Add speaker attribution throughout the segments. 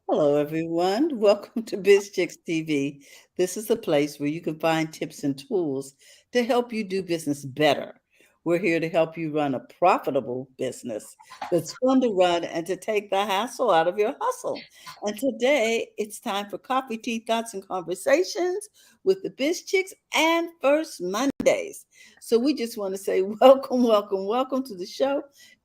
Speaker 1: Hello, everyone. Welcome to Biz Chicks TV. This is a place where you can find tips and tools to help you do business better. We're here to help you run a profitable business that's fun to run and to take the hassle out of your hustle. And today it's time for coffee, tea, thoughts, and conversations with the Biz Chicks and First Mondays. So we just want to say welcome, welcome, welcome to the show.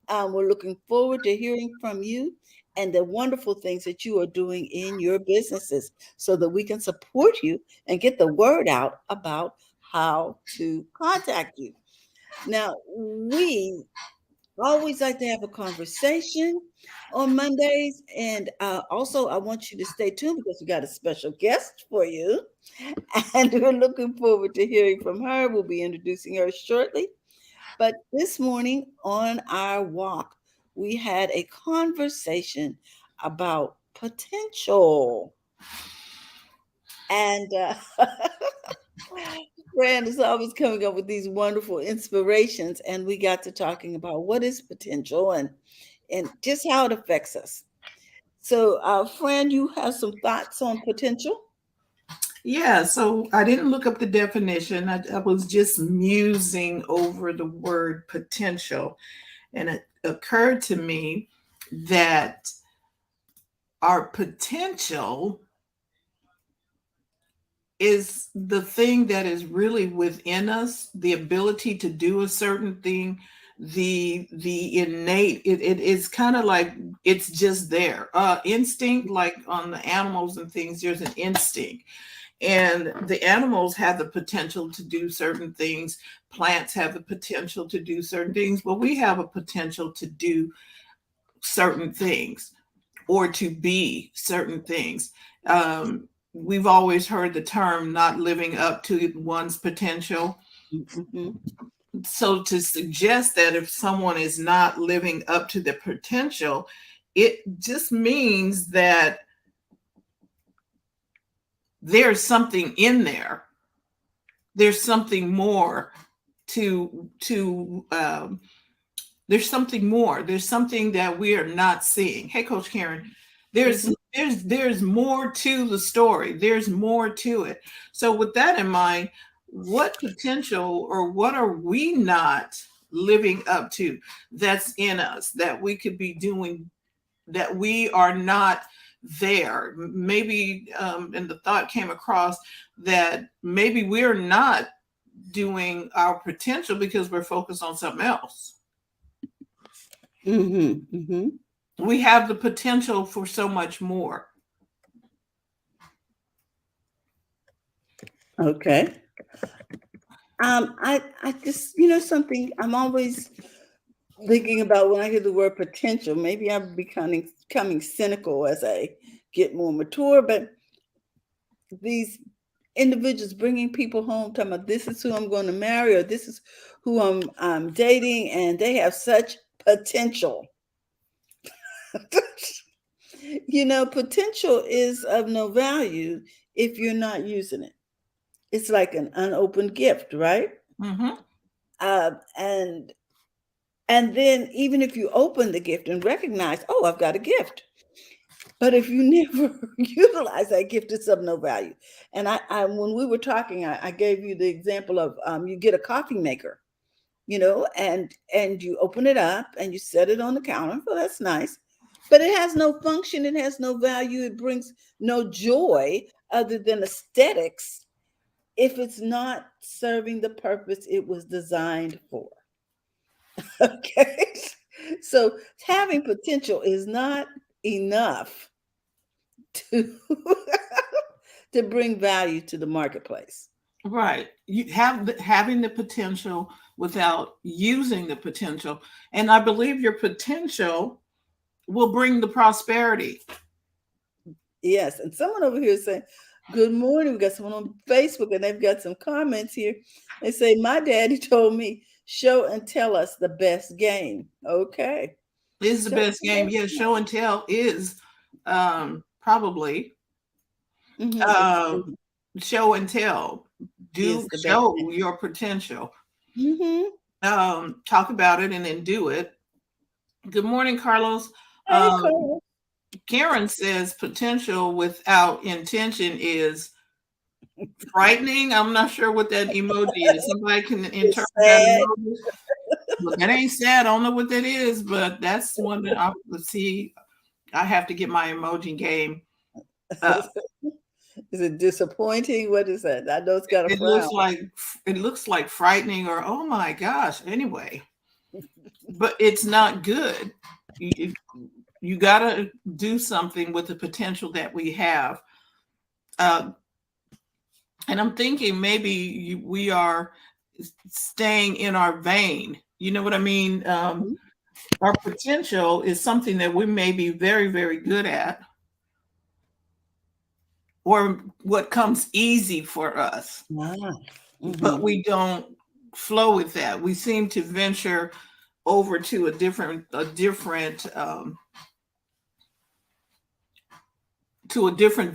Speaker 1: We're looking forward to hearing from you and the wonderful things that you are doing in your businesses so that we can support you and get the word out about how to contact you. Now, we always like to have a conversation on Mondays. And also, I want you to stay tuned because we got a special guest for you. And we're looking forward to hearing from her. We'll be introducing her shortly. But this morning on our walk, we had a conversation about potential. And Fran is always coming up with these wonderful inspirations. And we got to talking about what is potential and just how it affects us. So, Fran, you have some thoughts on potential?
Speaker 2: Yeah, so I didn't look up the definition. I was just musing over the word potential. And it occurred to me that our potential is the thing that is really within us, the ability to do a certain thing, the innate, it is kind of like it's just there. Instinct, like on the animals and things, there's an instinct. And the animals have the potential to do certain things. Plants have the potential to do certain things, but we have a potential to do certain things or to be certain things. We've always heard the term not living up to one's potential.
Speaker 1: Mhm.
Speaker 2: So to suggest that if someone is not living up to their potential, it just means that there's something in there. There's something more to there's something more. There's something that we are not seeing. Hey, Coach Karen, there's
Speaker 1: Mhm.
Speaker 2: there's more to the story. There's more to it. So with that in mind, what potential or what are we not living up to that's in us that we could be doing that we are not there? Maybe and the thought came across that maybe we're not doing our potential because we're focused on something else.
Speaker 1: Mhm. Mhm.
Speaker 2: We have the potential for so much more.
Speaker 1: Okay. I just something I'm always thinking about when I hear the word potential. Maybe I'm becoming cynical as I get more mature, but these individuals bringing people home, talking about this is who I'm going to marry or this is who I'm dating, and they have such potential. Potential is of no value if you're not using it. It's like an unopened gift, right?
Speaker 2: Hmm.
Speaker 1: And then even if you open the gift and recognize, oh, I've got a gift. But if you never utilize that gift, it's of no value. And I when we were talking, I gave you the example of you get a coffee maker, and you open it up and you set it on the counter. Well, that's nice. But it has no function, it has no value, it brings no joy other than aesthetics if it's not serving the purpose it was designed for. Okay. So having potential is not enough to to bring value to the marketplace.
Speaker 2: Right. You have having the potential without using the potential. And I believe your potential will bring the prosperity.
Speaker 1: Yes, and someone over here is saying, "Good morning." We got someone on Facebook, and they've got some comments here. They say, "My daddy told me show and tell us the best game." Okay,
Speaker 2: Is the
Speaker 1: show
Speaker 2: best
Speaker 1: and
Speaker 2: game. Yeah, show and tell is probably um, show and tell. Do
Speaker 1: is the best
Speaker 2: show
Speaker 1: game.
Speaker 2: your potential.
Speaker 1: Mm-hmm.
Speaker 2: Talk about it and then do it. Good morning, Carlos.
Speaker 1: Hey,
Speaker 2: Um,
Speaker 1: Cole.
Speaker 2: Karen says potential without intention is frightening. I'm not sure what that emoji is. Somebody can
Speaker 1: It's
Speaker 2: interpret that
Speaker 1: sad.
Speaker 2: emoji. But that ain't sad. I don't know what that is, but that's one that I let's see. I have to get my emoji game up.
Speaker 1: Is it disappointing? What is that? I know it's got a
Speaker 2: It
Speaker 1: frown.
Speaker 2: looks like frightening or oh my gosh. Anyway, but it's not good. You, you got to do something with the potential that we have. Uh, and I'm thinking maybe we are staying in our vein. You know what I mean?
Speaker 1: Mhm.
Speaker 2: Our potential is something that we may be very, very good at, or what comes easy for us,
Speaker 1: Ah,
Speaker 2: but
Speaker 1: mhm.
Speaker 2: we don't flow with that. We seem to venture over to a different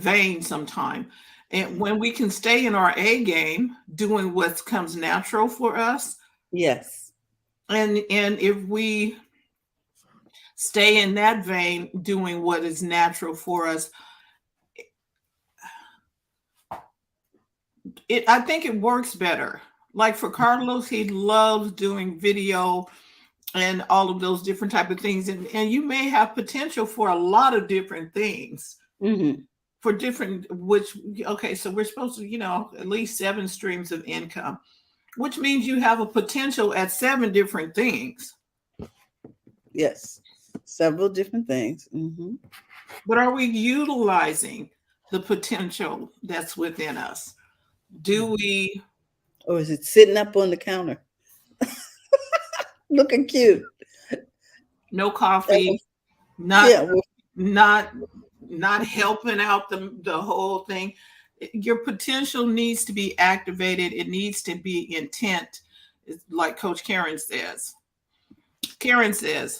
Speaker 2: vein sometime. And when we can stay in our A game, doing what comes natural for us,
Speaker 1: Yes.
Speaker 2: and if we stay in that vein, doing what is natural for us, I think it works better. Like for Carlos, he loves doing video and all of those different type of things, and you may have potential for a lot of different things
Speaker 1: Hmm.
Speaker 2: for different which okay, so we're supposed to at least 7 streams of income, which means you have a potential at 7 different things.
Speaker 1: Yes. Several different things. Hmm.
Speaker 2: But are we utilizing the potential that's within us? Do we?
Speaker 1: Or is it sitting up on the counter looking cute?
Speaker 2: No
Speaker 1: That was,
Speaker 2: coffee, not
Speaker 1: yeah. Well,
Speaker 2: not not helping out the whole thing. Your potential needs to be activated. It needs to be intent, like Coach Karen says. Karen says,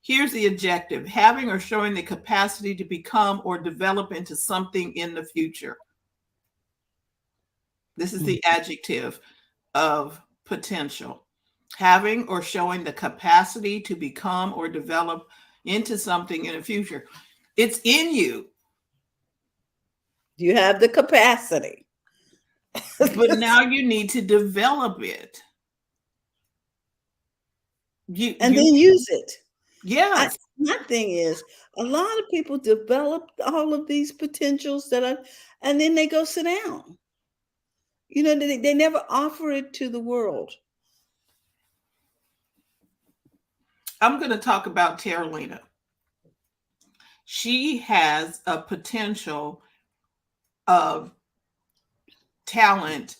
Speaker 2: here's the objective: having or showing the capacity to become or develop into something in the future. This is
Speaker 1: mm,
Speaker 2: the adjective of potential: having or showing the capacity to become or develop into something in the future. It's in you.
Speaker 1: you have the capacity.
Speaker 2: But now you need to develop it.
Speaker 1: And
Speaker 2: You
Speaker 1: then use it.
Speaker 2: yes,
Speaker 1: My thing is, a lot of people develop all of these potentials and then they go sit down. They never offer it to the world.
Speaker 2: I'm going to talk about Terralina. She has a potential of talent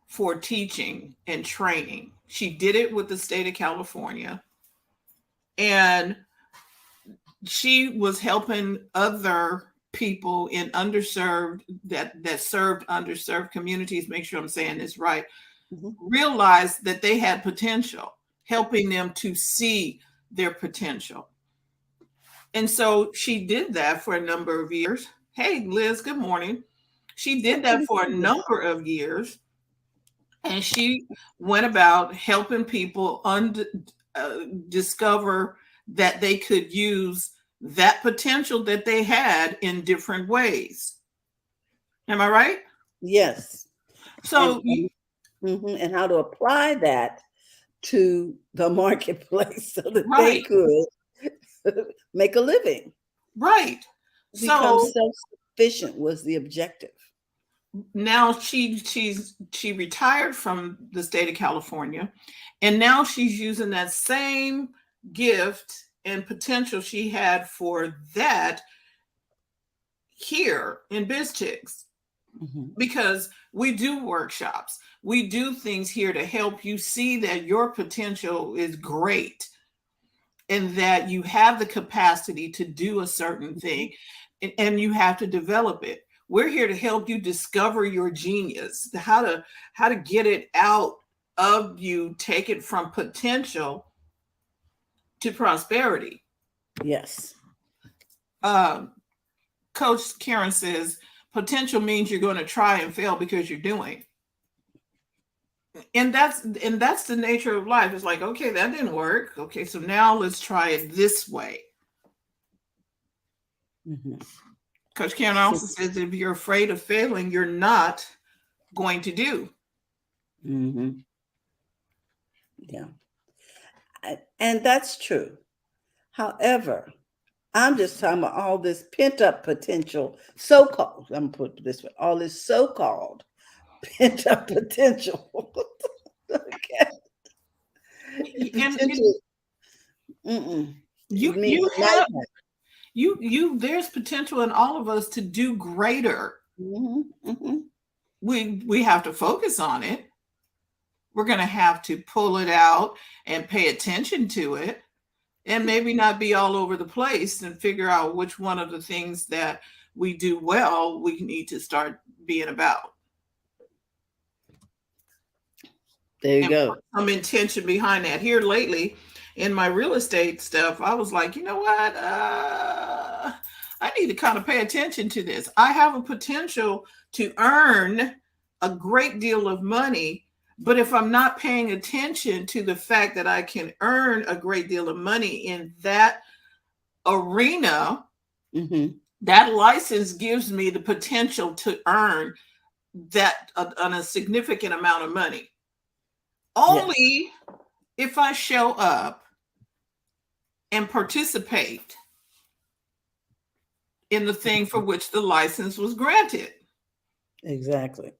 Speaker 2: for teaching and training. She did it with the state of California, and she was helping other people in underserved that served underserved communities, make sure I'm saying this right,
Speaker 1: Mhm.
Speaker 2: realize that they had potential, helping them to see their potential. And so she did that for a number of years. Hey, Liz, good morning. She
Speaker 1: Oh,
Speaker 2: did that
Speaker 1: good
Speaker 2: for a
Speaker 1: morning.
Speaker 2: number of years, and she went about helping people discover that they could use that potential that they had in different ways. Am I right?
Speaker 1: Yes. And
Speaker 2: So,
Speaker 1: and how to apply that to the marketplace so that they
Speaker 2: right,
Speaker 1: could make a living,
Speaker 2: right.
Speaker 1: become
Speaker 2: So
Speaker 1: self-sufficient was the objective.
Speaker 2: now she retired from the state of California, and now she's using that same gift and potential she had for that here in BizChicks,
Speaker 1: Mhm.
Speaker 2: because we do workshops, we do things here to help you see that your potential is great and that you have the capacity to do a certain
Speaker 1: Mhm.
Speaker 2: thing, and you have to develop it. We're here to help you discover your genius, how to get it out of you, take it from potential to prosperity.
Speaker 1: Yes.
Speaker 2: um, Coach Karen says potential means you're going to try and fail because you're doing, and that's the nature of life. It's like, okay, that didn't work, okay, so now let's try it this way.
Speaker 1: Mhm.
Speaker 2: Coach Karen
Speaker 1: So,
Speaker 2: also says if you're afraid of failing, you're not going to do.
Speaker 1: mhm, yeah, and that's true. However, I'm just talking about all this pent up potential, so called. I'm gonna put it this way: all this so called pent up potential. Okay, the
Speaker 2: And
Speaker 1: potential. Mm-mm. It
Speaker 2: you
Speaker 1: mean
Speaker 2: you
Speaker 1: it might
Speaker 2: have
Speaker 1: have.
Speaker 2: there's potential in all of us to do greater.
Speaker 1: Hmm. Hmm.
Speaker 2: We have to focus on it. We're going to have to pull it out and pay attention to it, and maybe not be all over the place, and figure out which one of the things that we do well we need to start being about,
Speaker 1: There you
Speaker 2: and
Speaker 1: go.
Speaker 2: put some intention behind that. Here lately in my real estate stuff, I was like, you know what, I need to kind of pay attention to this. I have a potential to earn a great deal of money, but if I'm not paying attention to the fact that I can earn a great deal of money in that arena,
Speaker 1: Hmm.
Speaker 2: that license gives me the potential to earn that on a significant amount of money.
Speaker 1: Yes,
Speaker 2: Only if I show up and participate in the thing for which the license was granted.
Speaker 1: exactly.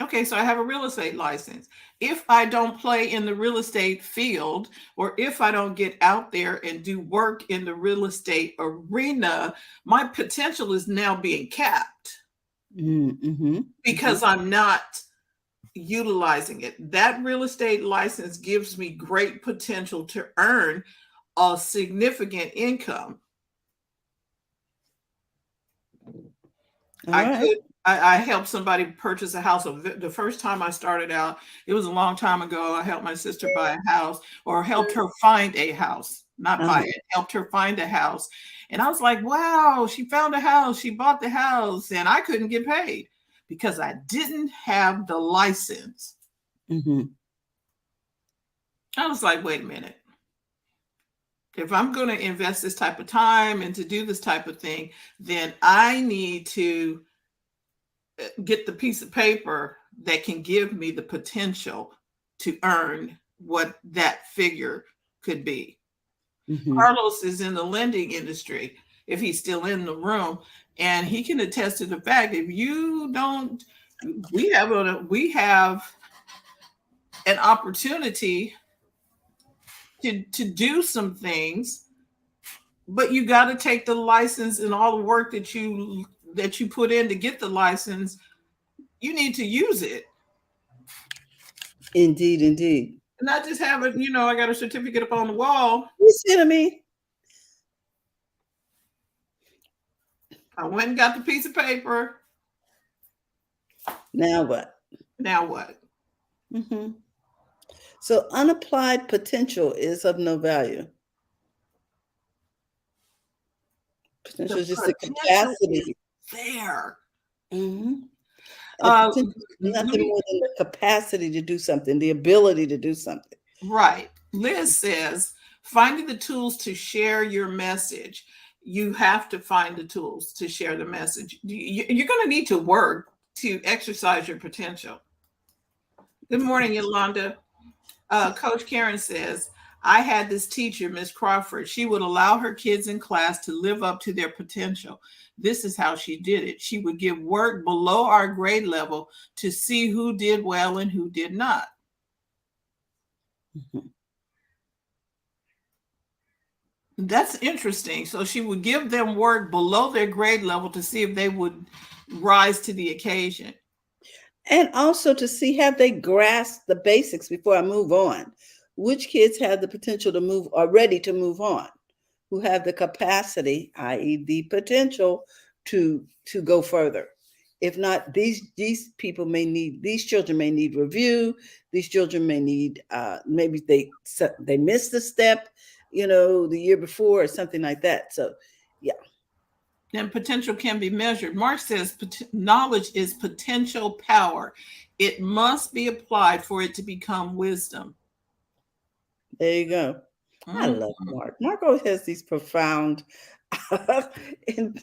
Speaker 2: Okay, so I have a real estate license. If I don't play in the real estate field, or if I don't get out there and do work in the real estate arena, my potential is now being capped
Speaker 1: Mm-hmm. Hmm.
Speaker 2: because I'm not utilizing it. That real estate license gives me great potential to earn a significant income.
Speaker 1: All
Speaker 2: I
Speaker 1: right.
Speaker 2: could I helped somebody purchase a house. The first time I started out, it was a long time ago. I helped my sister buy a house, or helped her find a house, not buy
Speaker 1: Uh-huh.
Speaker 2: it, helped her find a house. And I was like, wow, she found a house, she bought the house, and I couldn't get paid because I didn't have the license.
Speaker 1: Hmm.
Speaker 2: I was like, wait a minute. If I'm going to invest this type of time and to do this type of thing, then I need to get the piece of paper that can give me the potential to earn what that figure could be.
Speaker 1: Hmm.
Speaker 2: Carlos is in the lending industry, if he's still in the room, and he can attest to the fact if you don't, we have an opportunity to do some things, but you got to take the license and all the work that you put in to get the license. You need to use it.
Speaker 1: Indeed, indeed.
Speaker 2: Not just have it, I got a certificate up on the wall.
Speaker 1: You see what I mean?
Speaker 2: I went and got the piece of paper.
Speaker 1: Now what?
Speaker 2: Now what?
Speaker 1: Hmm. So unapplied potential is of no value.
Speaker 2: The
Speaker 1: Potential is just the
Speaker 2: potential is
Speaker 1: capacity.
Speaker 2: there.
Speaker 1: Hmm.
Speaker 2: Uh,
Speaker 1: Potential is
Speaker 2: let
Speaker 1: nothing
Speaker 2: me,
Speaker 1: more than the capacity to do something, the ability to do something.
Speaker 2: right. Liz says, finding the tools to share your message. You have to find the tools to share the message. You're going to need to work to exercise your potential. Good morning, Yolanda. Coach Karen says, I had this teacher, Miss Crawford. She would allow her kids in class to live up to their potential. This is how she did it. She would give work below our grade level to see who did well and who did not.
Speaker 1: Mhm.
Speaker 2: That's interesting. So she would give them work below their grade level to see if they would rise to the occasion.
Speaker 1: And also to see have they grasped the basics before I move on. Which kids have the potential to move are ready to move on, who have the capacity, i.e., the potential to go further. If not, these people may need these children may need review. These children may need maybe they missed a step, the year before or something like that. So, yeah,
Speaker 2: And potential can be measured. Mark says knowledge is potential power. It must be applied for it to become wisdom.
Speaker 1: there you go. I
Speaker 2: Mhm.
Speaker 1: love Mark. Mark always has these profound. in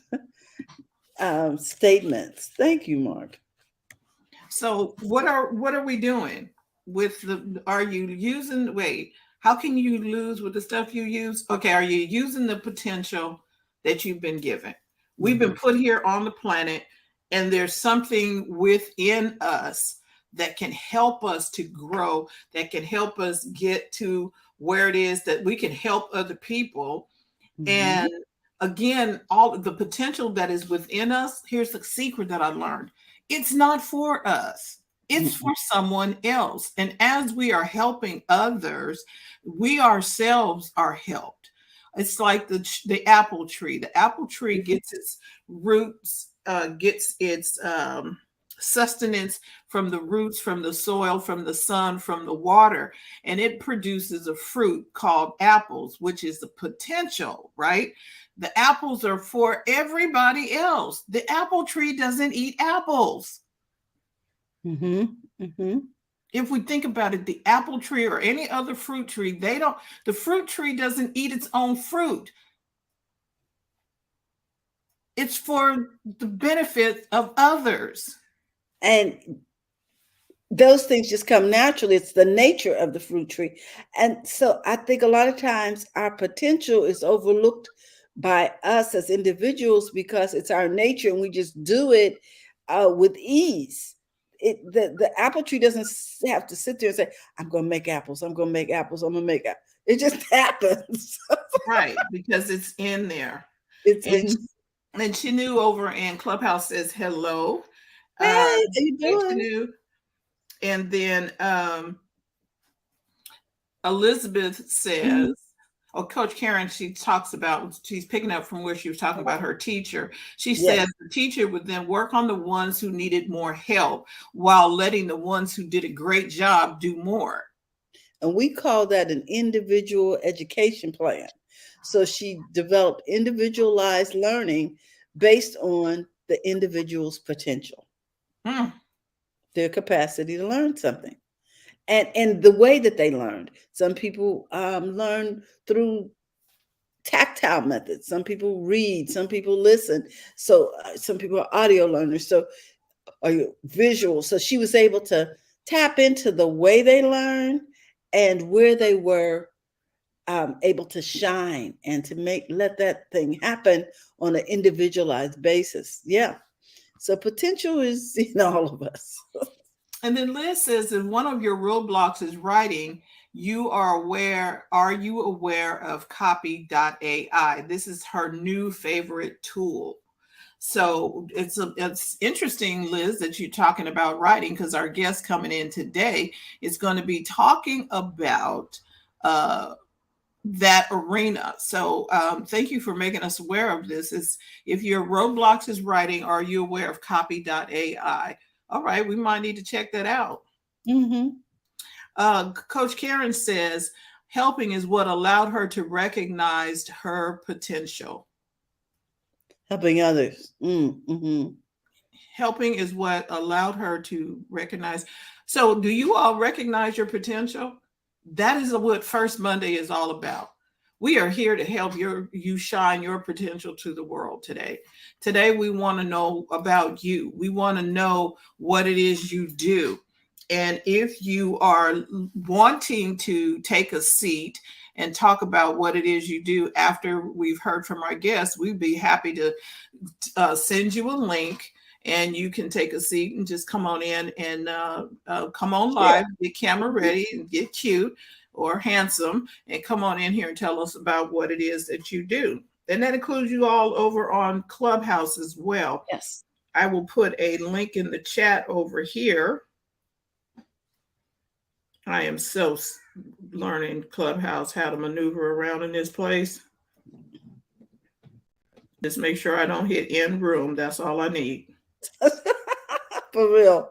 Speaker 1: statements. Thank you, Mark.
Speaker 2: So what are we doing with the, are you using, wait, how can you lose with the stuff you use? Okay, are you using the potential that you've been given? We've been
Speaker 1: Mhm.
Speaker 2: put here on the planet, and there's something within us that can help us to grow, that can help us get to where it is that we can help other people. And
Speaker 1: Mhm.
Speaker 2: again, all of the potential that is within us, here's the secret that I learned. It's not for us. It's
Speaker 1: Mhm.
Speaker 2: for someone else. And as we are helping others, we ourselves are helped. It's like the apple tree. The apple tree gets its roots, gets its sustenance from the roots, from the soil, from the sun, from the water, and it produces a fruit called apples, which is the potential, right? The apples are for everybody else. The apple tree doesn't eat apples.
Speaker 1: Mhm. Mhm.
Speaker 2: If we think about it, the apple tree or any other fruit tree, they don't, the fruit tree doesn't eat its own fruit. It's for the benefit of others.
Speaker 1: And those things just come naturally. It's the nature of the fruit tree. And so I think a lot of times our potential is overlooked by us as individuals because it's our nature and we just do it with ease. The apple tree doesn't have to sit there and say, I'm going to make apples. I'm going to make apples. I'm going to make apples. It just happens.
Speaker 2: Right, because it's in there.
Speaker 1: It's
Speaker 2: And
Speaker 1: in,
Speaker 2: and Chinu over in Clubhouse says hello.
Speaker 1: hey, how you
Speaker 2: Hey
Speaker 1: doing?
Speaker 2: Chinu. And then Elizabeth says,
Speaker 1: Mhm.
Speaker 2: oh, Coach Karen, she talks about, she's picking up from where she was talking about her teacher. She
Speaker 1: Yes.
Speaker 2: says the teacher would then work on the ones who needed more help while letting the ones who did a great job do more.
Speaker 1: And we call that an individual education plan. So she developed individualized learning based on the individual's potential,
Speaker 2: Mm,
Speaker 1: their capacity to learn something. And the way that they learned. Some people learn through tactile methods. Some people read. Some people listen. So some people are audio learners. So are you visual? So she was able to tap into the way they learn and where they were able to shine and to make let that thing happen on an individualized basis. Yeah. So potential is in all of us.
Speaker 2: And then Liz says that one of your roadblocks is writing. Are you aware of copy.ai? This is her new favorite tool. So it's interesting, Liz, that you're talking about writing, because our guest coming in today is going to be talking about uh, that arena. So thank you for making us aware of this. Is if your roadblocks is writing, are you aware of copy.ai? All right, we might need to check that out.
Speaker 1: Mm-hmm.
Speaker 2: Coach Karen says helping is what allowed her to recognize her potential.
Speaker 1: Helping others. Mm-hmm.
Speaker 2: Helping is what allowed her to recognize. So, do you all recognize your potential? That is what First Monday is all about. We are here to help you shine your potential to the world today. Today, we want to know about you. We want to know what it is you do. And if you are wanting to take a seat and talk about what it is you do after we've heard from our guests, we'd be happy to send you a link, and you can take a seat and just come on in and come on
Speaker 1: Yeah.
Speaker 2: live, get camera ready and get cute or handsome, and come on in here and tell us about what it is that you do. And that includes you all over on Clubhouse as well.
Speaker 1: Yes.
Speaker 2: I will put a link in the chat over here. I am so learning Clubhouse how to maneuver around in this place. Just make sure I don't hit end room. That's all I need.
Speaker 1: For real.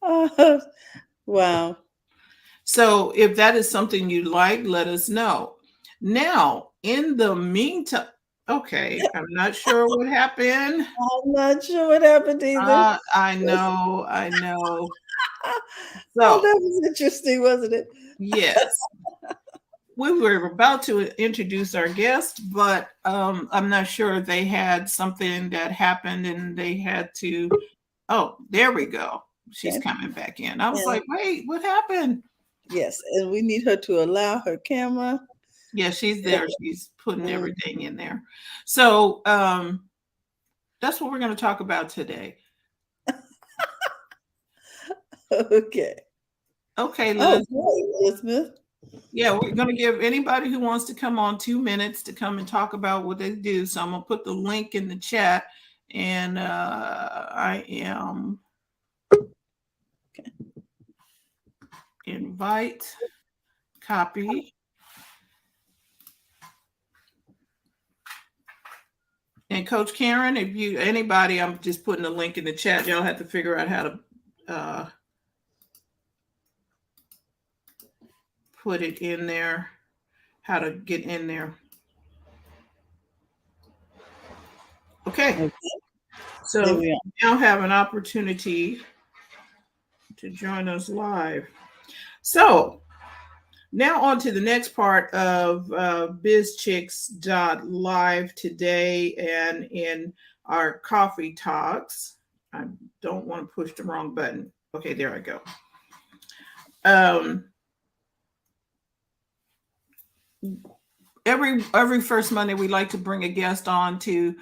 Speaker 1: Uh, wow.
Speaker 2: So if that is something you like, let us know. Now, in the meantime, okay, I'm not sure what happened.
Speaker 1: I'm not sure what happened either.
Speaker 2: I know, I know.
Speaker 1: Oh,
Speaker 2: So,
Speaker 1: that was interesting, wasn't it?
Speaker 2: yes. we were about to introduce our guest, but I'm not sure they had something that happened and they had to. Oh, there we go. She's
Speaker 1: Okay.
Speaker 2: coming back in. I was
Speaker 1: And
Speaker 2: like, wait, what happened?
Speaker 1: yes, and we need her to allow her camera.
Speaker 2: Yeah, she's there. She's putting
Speaker 1: Mm,
Speaker 2: everything in there. So that's what we're going to talk about today.
Speaker 1: okay.
Speaker 2: Okay,
Speaker 1: Oh,
Speaker 2: Liz.
Speaker 1: great, Elizabeth.
Speaker 2: Yeah, we're going to give anybody who wants to come on 2 minutes to come and talk about what they do. So I'm going to put the link in the chat, and I am invite, copy. And Coach Karen, if you anybody, I'm just putting a link in the chat. Y'all have to figure out how to put it in there, how to get in there. Okay,
Speaker 1: Okay, there
Speaker 2: so
Speaker 1: we
Speaker 2: you now have an opportunity to join us live. So now on to the next part of BizChicks.live today and in our coffee talks. I don't want to push the wrong button. Okay, there I go. Um, every first Monday we like to bring a guest on to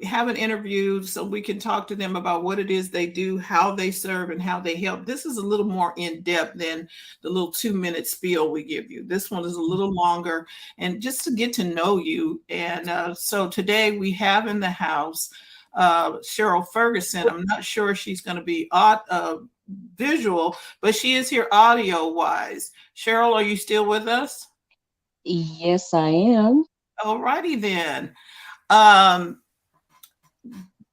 Speaker 2: have an interview so we can talk to them about what it is they do, how they serve, and how they help. This is a little more in depth than the little 2 minute spiel we give you. This one is a little longer, and just to get to know you. And so today we have in the house Cheryl Ferguson. I'm not sure she's going to be visual, but she is here audio wise. Cheryl, are you still with us?
Speaker 3: Yes, I am.
Speaker 2: All righty then. Um,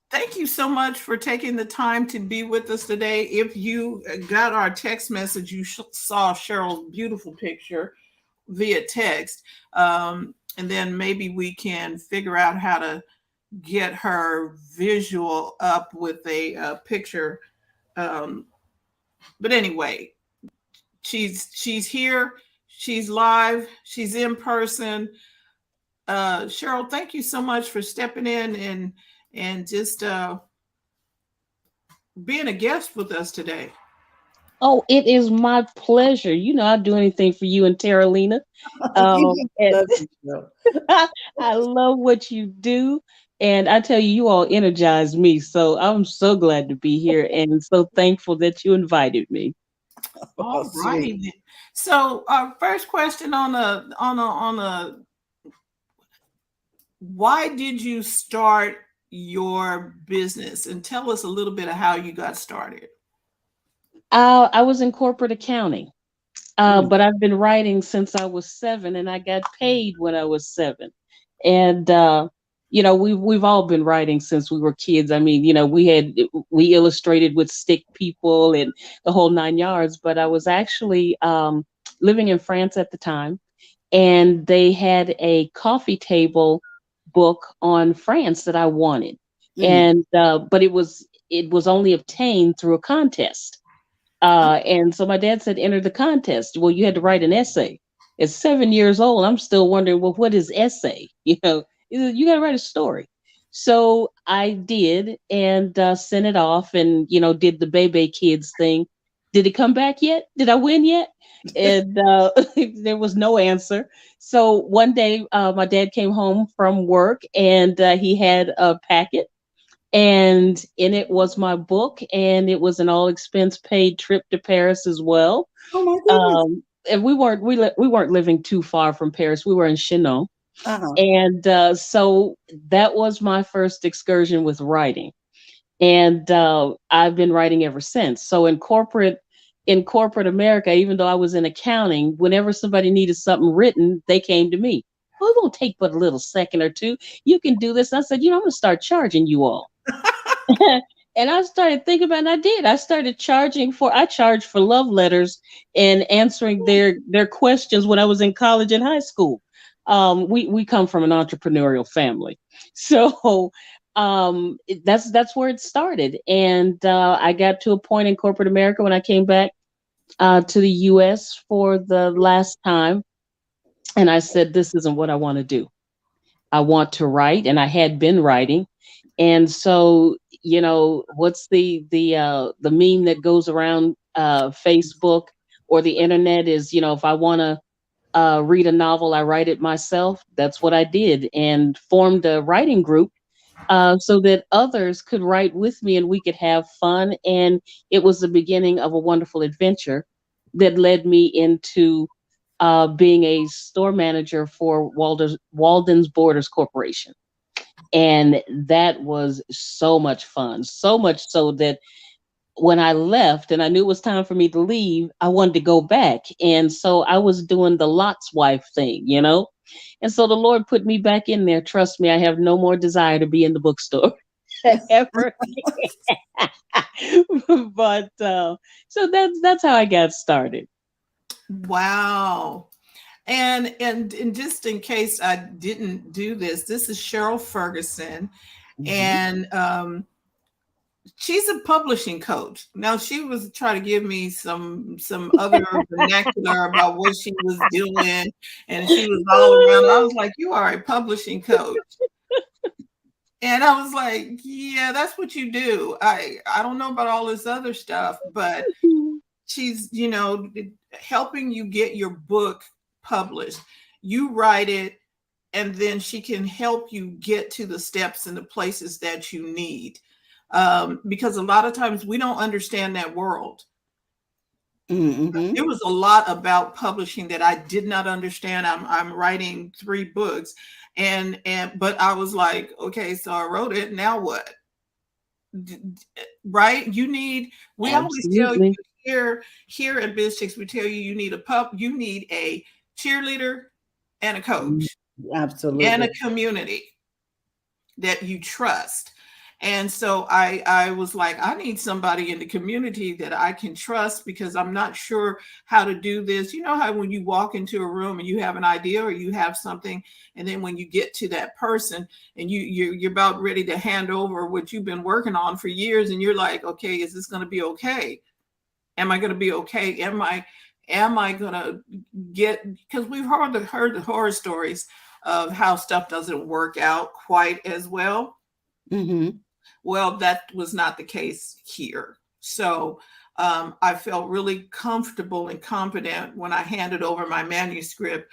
Speaker 2: Thank you so much for taking the time to be with us today. If you got our text message, you saw Cheryl's beautiful picture via text. And then maybe we can figure out how to get her visual up with a picture. But anyway, she's here, she's live, she's in person. Cheryl, thank you so much for stepping in and just being a guest with us today.
Speaker 3: Oh, it is my pleasure. You know, I'd do anything for you and Terralina.
Speaker 1: You
Speaker 3: And
Speaker 1: love you, Cheryl.
Speaker 3: I love what you do. And I tell you, you all energize me. So I'm so glad to be here and so thankful that you invited me.
Speaker 1: Oh,
Speaker 2: All
Speaker 1: sweet.
Speaker 2: righty. So our first question on a why did you start your business, and tell us a little bit of how you got started.
Speaker 3: I was in corporate accounting,
Speaker 1: Mm,
Speaker 3: but I've been writing since I was 7, and I got paid when I was 7. And you know, we've all been writing since we were kids. I mean, you know, we illustrated with stick people and the whole 9 yards. But I was actually living in France at the time, and they had a coffee table book on France that I wanted,
Speaker 1: mm.
Speaker 3: and but it was only obtained through a contest. And so my dad said, enter the contest. Well, you had to write an essay. At 7 years old, I'm still wondering, well, what is essay? You know, you got to write a story. So I did and sent it off and, you know, did the Bebe Kids thing. Did it come back yet? Did I win yet? And there was no answer. So one day, my dad came home from work and he had a packet, and in it was my book, and it was an all expense paid trip to Paris as well.
Speaker 1: Oh my goodness.
Speaker 3: And we weren't living too far from Paris. We were in Chinon,
Speaker 1: Uh-huh.
Speaker 3: and so that was my first excursion with writing, and I've been writing ever since. So in corporate America, even though I was in accounting, whenever somebody needed something written, they came to me. Well, it won't take but a little second or two. You can do this. I said, I'm going to start charging you all. And I started thinking about it, and I did. I charged for love letters and answering their questions when I was in college and high school. We come from an entrepreneurial family. So that's where it started. And I got to a point in corporate America when I came back to the US for the last time. And I said, this isn't what I want to do. I want to write, and I had been writing. And so, what's the meme that goes around Facebook or the internet is, if I want to read a novel, I write it myself. That's what I did, and formed a writing group so that others could write with me and we could have fun. And it was the beginning of a wonderful adventure that led me into being a store manager for Walden's Borders Corporation. And that was so much fun, so much so that when I left and I knew it was time for me to leave, I wanted to go back. And so I was doing the Lot's wife thing. And so the Lord put me back in there. Trust me, I have no more desire to be in the bookstore ever. But so that's how I got started.
Speaker 2: Wow. And just in case I didn't do this, this is Cheryl Ferguson, and she's a publishing coach. Now she was trying to give me some other vernacular about what she was doing, and she was all around. I was like, "You are a publishing coach," and I was like, "Yeah, that's what you do." I don't know about all this other stuff, but she's helping you get your book published. You write it, and then she can help you get to the steps and the places that you need. Because a lot of times we don't understand that world.
Speaker 1: Mm-hmm.
Speaker 2: There was a lot about publishing that I did not understand. I'm writing 3 books, but I was like, okay, so I wrote it. Now what? Right? We always tell you
Speaker 3: Absolutely.
Speaker 2: here at Biz Chicks, we tell you need you need a cheerleader and a coach and a
Speaker 1: Absolutely.
Speaker 2: community that you trust. And so I was like, I need somebody in the community that I can trust, because I'm not sure how to do this. You know how when you walk into a room and you have an idea or you have something, and then when you get to that person and you're about ready to hand over what you've been working on for years, and you're like, okay, is this going to be okay? Am I going to be okay? Am I going to get, because we've heard the horror stories of how stuff doesn't work out quite as well.
Speaker 1: Mm-hmm.
Speaker 2: Well, that was not the case here. So I felt really comfortable and confident when I handed over my manuscript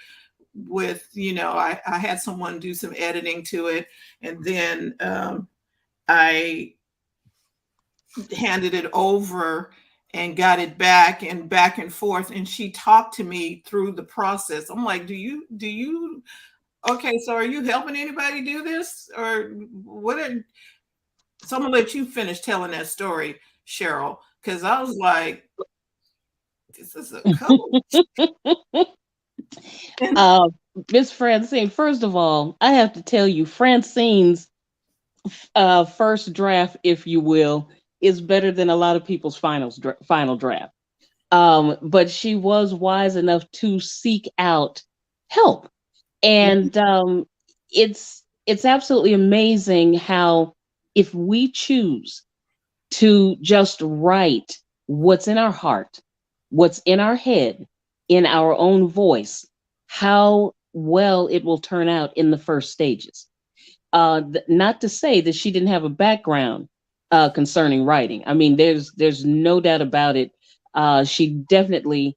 Speaker 2: with, I had someone do some editing to it. And then I handed it over and got it back and forth. And she talked to me through the process. I'm like, okay, so are you helping anybody do this? Or what? So I'm gonna let you finish telling that story, Cheryl, because I was like, this is a coach.
Speaker 3: Miss Francine, first of all, I have to tell you, Francine's first draft, if you will, is better than a lot of people's final draft. But she was wise enough to seek out help, and it's absolutely amazing how, if we choose to just write what's in our heart, what's in our head, in our own voice, how well it will turn out in the first stages. Not to say that she didn't have a background concerning writing. I mean, there's no doubt about it. She definitely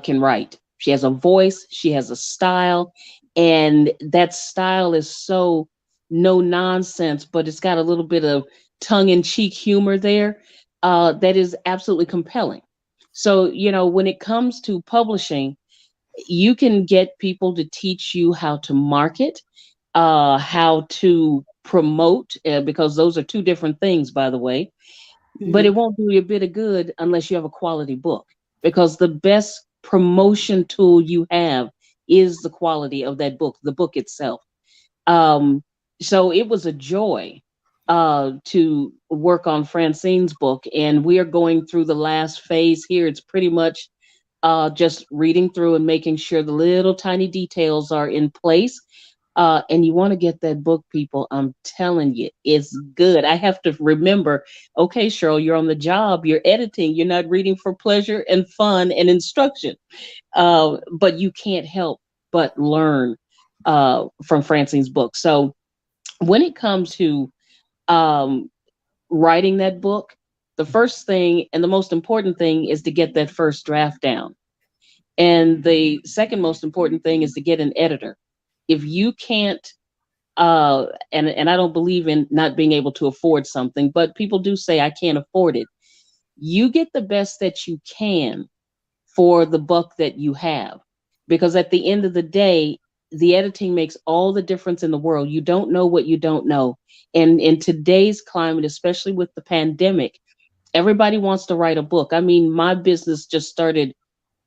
Speaker 3: can write. She has a voice. She has a style, and that style is so no nonsense, but it's got a little bit of tongue in cheek humor there that is absolutely compelling. So, when it comes to publishing, you can get people to teach you how to market, how to promote, because those are two different things, by the way. But
Speaker 1: Mm-hmm.
Speaker 3: it won't do you a bit of good unless you have a quality book, because the best promotion tool you have is the quality of that book, the book itself. Um, so it was a joy to work on Francine's book, and we are going through the last phase here. It's pretty much just reading through and making sure the little tiny details are in place. And you want to get that book, people. I'm telling you, it's good. I have to remember, okay, Cheryl, you're on the job, you're editing, you're not reading for pleasure and fun and instruction. But you can't help but learn from Francine's book. So when it comes to um, writing that book, the first thing and the most important thing is to get that first draft down. And the second most important thing is to get an editor. If you can't, and I don't believe in not being able to afford something, but people do say I can't afford it. You get the best that you can for the buck that you have, because at the end of the day, the editing makes all the difference in the world. You don't know what you don't know. And in today's climate, especially with the pandemic, everybody wants to write a book. I mean, my business just started.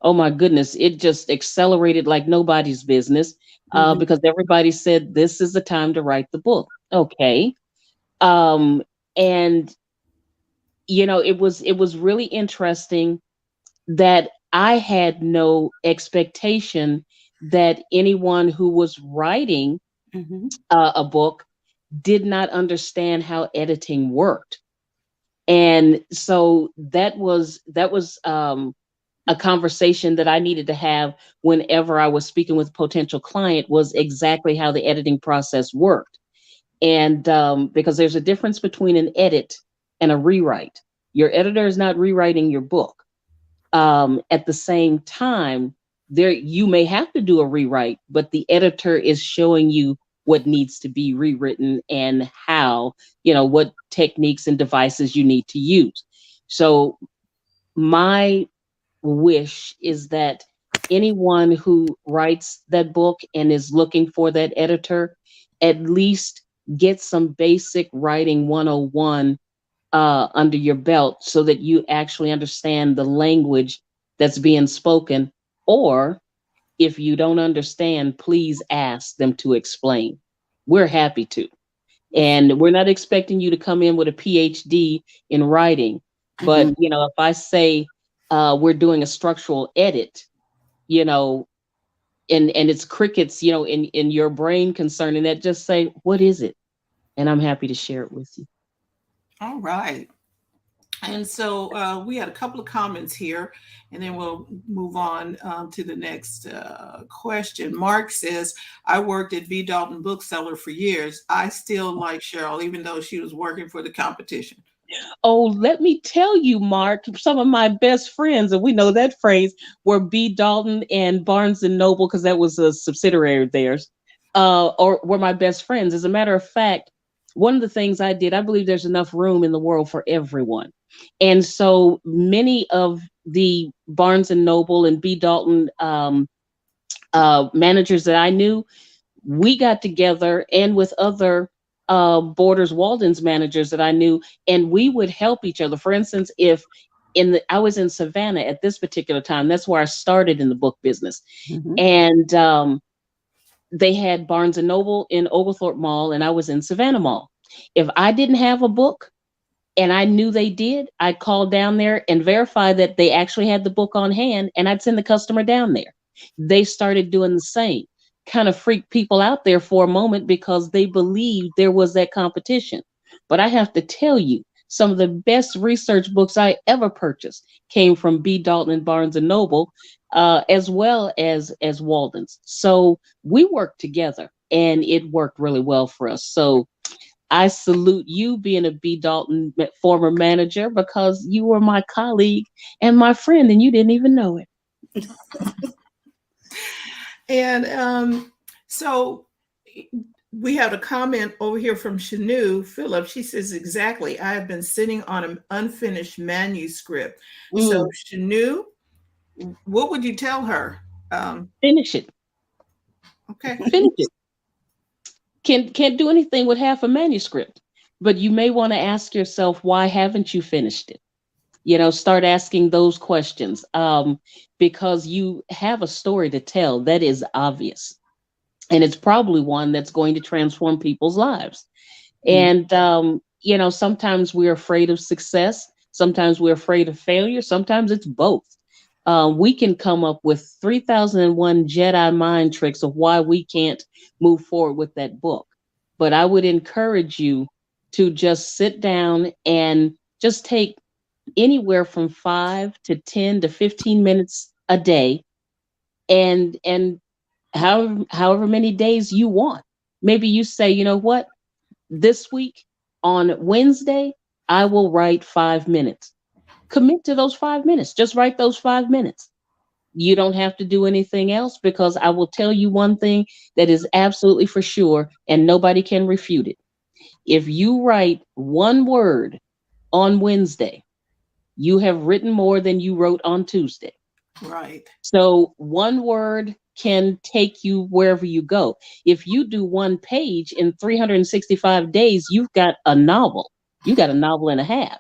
Speaker 3: Oh my goodness, it just accelerated like nobody's business,
Speaker 1: Mhm.
Speaker 3: because everybody said this is the time to write the book. Okay. Um, and it was really interesting that I had no expectation that anyone who was writing
Speaker 1: Mhm.
Speaker 3: a book did not understand how editing worked. And so that was a conversation that I needed to have whenever I was speaking with a potential client, was exactly how the editing process worked. And because there's a difference between an edit and a rewrite. Your editor is not rewriting your book. At the same time, there you may have to do a rewrite, but the editor is showing you what needs to be rewritten and how, what techniques and devices you need to use. So my wish is that anyone who writes that book and is looking for that editor at least get some basic writing 101 under your belt, so that you actually understand the language that's being spoken. Or if you don't understand, please ask them to explain. We're happy to. And we're not expecting you to come in with a PhD in writing. But,
Speaker 1: Mhm.
Speaker 3: if I say we're doing a structural edit, you know, and it's crickets, in your brain concerning that, just say, what is it? And I'm happy to share it with you.
Speaker 2: All right. And so we had a couple of comments here, and then we'll move on to the next question. Mark says, I worked at B. Dalton Bookseller for years. I still like Cheryl, even though she was working for the competition.
Speaker 3: Oh, let me tell you, Mark, some of my best friends, and we know that phrase, were B. Dalton and Barnes and Noble, because that was a subsidiary of theirs, or were my best friends. As a matter of fact, one of the things I did, I believe there's enough room in the world for everyone. And so many of the Barnes and Noble and B. Dalton managers that I knew, we got together, and with other Borders Walden's managers that I knew, and we would help each other. For instance, if I was in Savannah at this particular time, that's where I started in the book business,
Speaker 1: Mhm.
Speaker 3: and they had Barnes and Noble in Oglethorpe Mall, and I was in Savannah Mall. If I didn't have a book, and I knew they did, I'd call down there and verify that they actually had the book on hand, and I'd send the customer down there. They started doing the same, kind of freaked people out there for a moment because they believed there was that competition. But I have to tell you, some of the best research books I ever purchased came from B. Dalton and Barnes and Noble, as well as Walden's. So we worked together, and it worked really well for us. So I salute you being a B. Dalton former manager, because you were my colleague and my friend, and you didn't even know it.
Speaker 2: And so we have a comment over here from Shanu Phillip. She says, exactly. I have been sitting on an unfinished manuscript. So,
Speaker 3: Mm,
Speaker 2: Shanu, what would you tell her?
Speaker 3: finish it.
Speaker 2: Okay.
Speaker 3: Finish it. Can't do anything with half a manuscript, but you may want to ask yourself, why haven't you finished it? Start asking those questions, because you have a story to tell that is obvious, and it's probably one that's going to transform people's lives.
Speaker 1: Mhm.
Speaker 3: And sometimes we're afraid of success, sometimes we're afraid of failure, sometimes it's both. We can come up with 3001 Jedi mind tricks of why we can't move forward with that book. But I would encourage you to just sit down and just take anywhere from 5 to 10 to 15 minutes a day, and however many days you want. Maybe you say, you know what, this week on Wednesday, I will write 5 minutes. Commit to those 5 minutes. Just write those 5 minutes. You don't have to do anything else, because I will tell you one thing that is absolutely for sure, and nobody can refute it. If you write one word on Wednesday, you have written more than you wrote on Tuesday.
Speaker 2: Right.
Speaker 3: So one word can take you wherever you go. If you do one page in 365 days, you've got a novel. You got a novel and a half.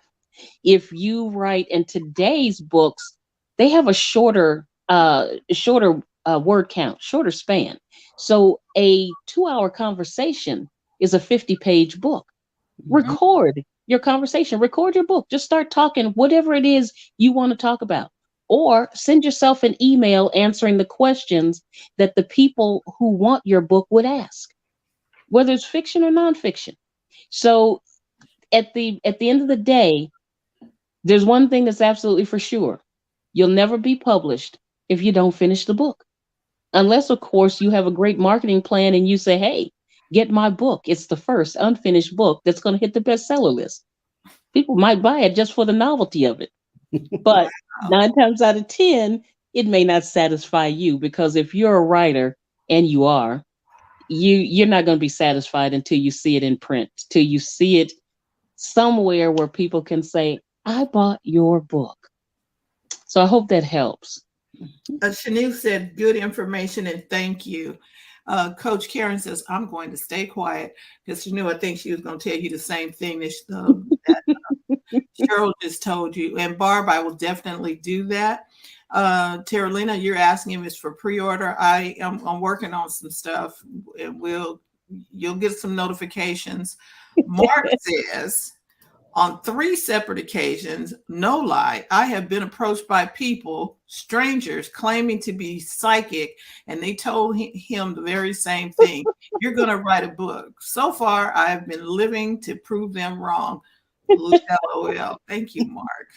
Speaker 3: If you write in today's books, they have a shorter word count, shorter span. So a 2 hour conversation is a 50-page book.
Speaker 1: Mhm.
Speaker 3: Record your conversation, record your book, just start talking whatever it is you want to talk about, or send yourself an email answering the questions that the people who want your book would ask, whether it's fiction or nonfiction. So at the end of the day, there's one thing that's absolutely for sure: you'll never be published if you don't finish the book, unless of course you have a great marketing plan and you say, hey, get my book, it's the first unfinished book that's going to hit the bestseller list. People might buy it just for the novelty of it. But
Speaker 2: Wow.
Speaker 3: 9 times out of 10, it may not satisfy you, because if you're a writer, and you are, you're not going to be satisfied until you see it in print, till you see it somewhere where people can say, I bought your book. So I hope that helps.
Speaker 2: Shanu said, good information and thank you. Coach Karen says, I'm going to stay quiet because Shanu, I think she was going to tell you the same thing that Cheryl just told you. And Barb, I will definitely do that. Terralina, you're asking if it's for pre-order. I'm working on some stuff. You'll get some notifications. Mark says, on 3 separate occasions, no lie, I have been approached by people, strangers, claiming to be psychic, and they told him the very same thing. You're going to write a book. So far, I have been living to prove them wrong. LOL. Thank you, Mark.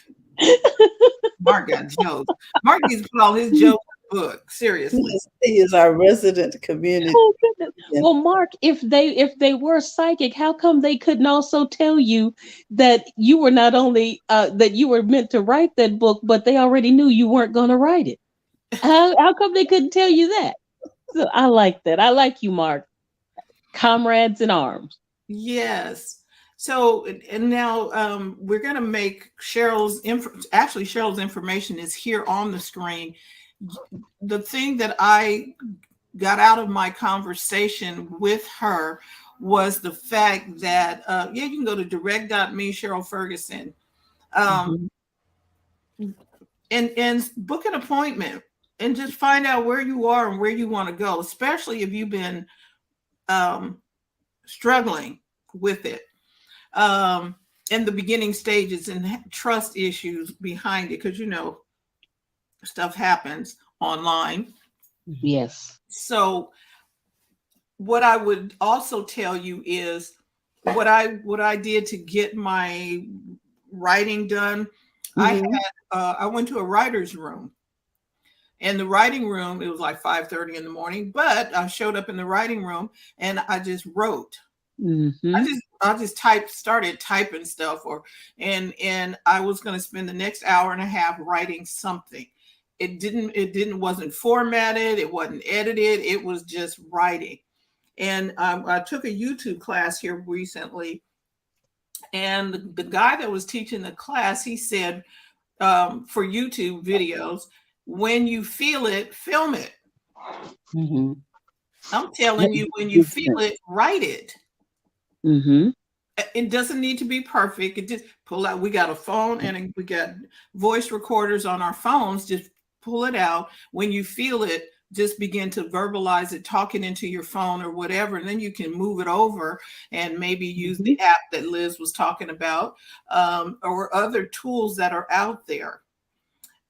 Speaker 2: Mark got jokes. Mark needs to put all his jokes in a book. Seriously.
Speaker 1: Yes, he is our resident community.
Speaker 3: Oh goodness. Well, Mark, if they were psychic, how come they couldn't also tell you that you were not only that you were meant to write that book, but they already knew you weren't going to write it? How come they couldn't tell you that? So I like that. I like you, Mark. Comrades in arms.
Speaker 2: Yes. So, and now we're going to make Cheryl's information is here on the screen. The thing that I got out of my conversation with her was the fact that, yeah, you can go to direct.me, Cheryl Ferguson,
Speaker 3: Mhm.
Speaker 2: and book an appointment and just find out where you are and where you want to go, especially if you've been struggling with it in the beginning stages and trust issues behind it, because stuff happens online.
Speaker 3: Yes.
Speaker 2: So what I would also tell you is what I did to get my writing done.
Speaker 3: Mhm.
Speaker 2: I went to a writer's room. In the writing room, it was like 5:30 in the morning, but I showed up in the writing room and I just wrote.
Speaker 3: Mhm.
Speaker 2: I just started typing stuff, and I was going to spend the next hour and a half writing something. Wasn't formatted, it wasn't edited, it was just writing. And I took a YouTube class here recently, and the guy that was teaching the class, he said, for YouTube videos, when you feel it, film it.
Speaker 3: Mhm.
Speaker 2: I'm telling
Speaker 3: That
Speaker 2: you, when you
Speaker 3: makes
Speaker 2: feel
Speaker 3: sense.
Speaker 2: it, write it.
Speaker 3: Mhm.
Speaker 2: It doesn't need to be perfect. It just pull out. We got a phone and we got voice recorders on our phones. Just pull it out. When you feel it, just begin to verbalize it, talk it into your phone or whatever. And then you can move it over and maybe use
Speaker 3: Mhm.
Speaker 2: the app that Liz was talking about, or other tools that are out there.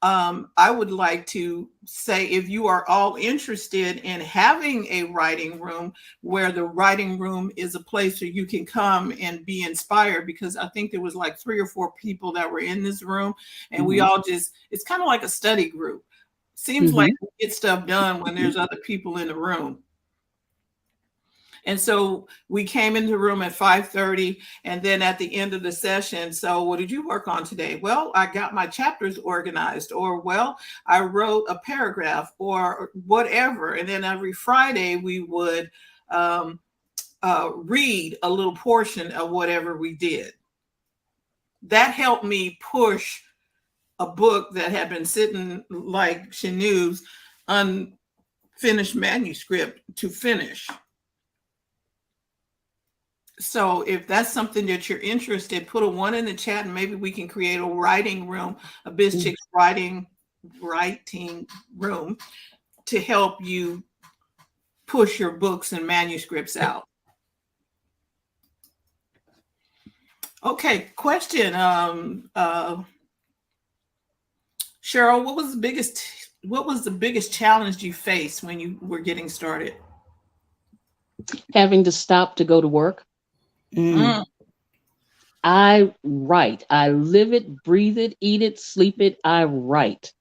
Speaker 2: I would like to say, if you are all interested in having a writing room, where the writing room is a place where you can come and be inspired, because I think there was like 3 or 4 people that were in this room, and we
Speaker 3: Mhm.
Speaker 2: all it's kind of like a study group. Seems like
Speaker 3: Hmm.
Speaker 2: we get stuff done when there's other people in the room. And so we came into the room at 5:30, and then at the end of the session, so what did you work on today? Well, I got my chapters organized, or well, I wrote a paragraph, or whatever. And then every Friday we would um, read a little portion of whatever we did. That helped me push a book that had been sitting like Chanew's unfinished manuscript to finish. So if that's something that you're interested, put a one in the chat, and maybe we can create a writing room, a BizChicks writing room to help you push your books and manuscripts out. Okay, question. Cheryl, what was the biggest challenge you faced when you were getting started?
Speaker 3: Having to stop to go to work.
Speaker 1: Mm.
Speaker 3: I write. I live it, breathe it, eat it, sleep it. I write.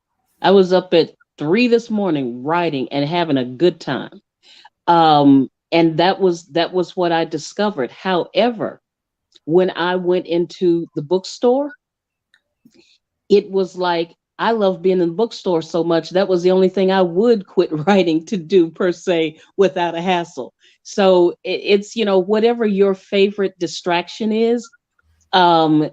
Speaker 3: I was up at 3 this morning writing and having a good time. And that was what I discovered. However, when I went into the bookstore, it was like I love being in the bookstore so much. That was the only thing I would quit writing to do per se without a hassle. So it's, whatever your favorite distraction is, um,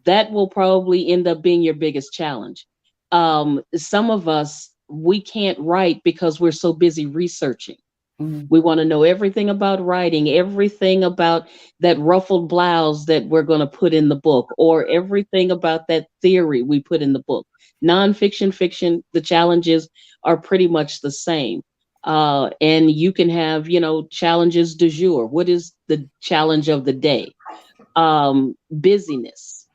Speaker 3: that will probably end up being your biggest challenge. Some of us, we can't write because we're so busy researching.
Speaker 1: Mm.
Speaker 3: We want to know everything about writing, everything about that ruffled blouse that we're going to put in the book, or everything about that theory we put in the book. Nonfiction, fiction, the challenges are pretty much the same. And you can have, challenges du jour. What is the challenge of the day? Busyness.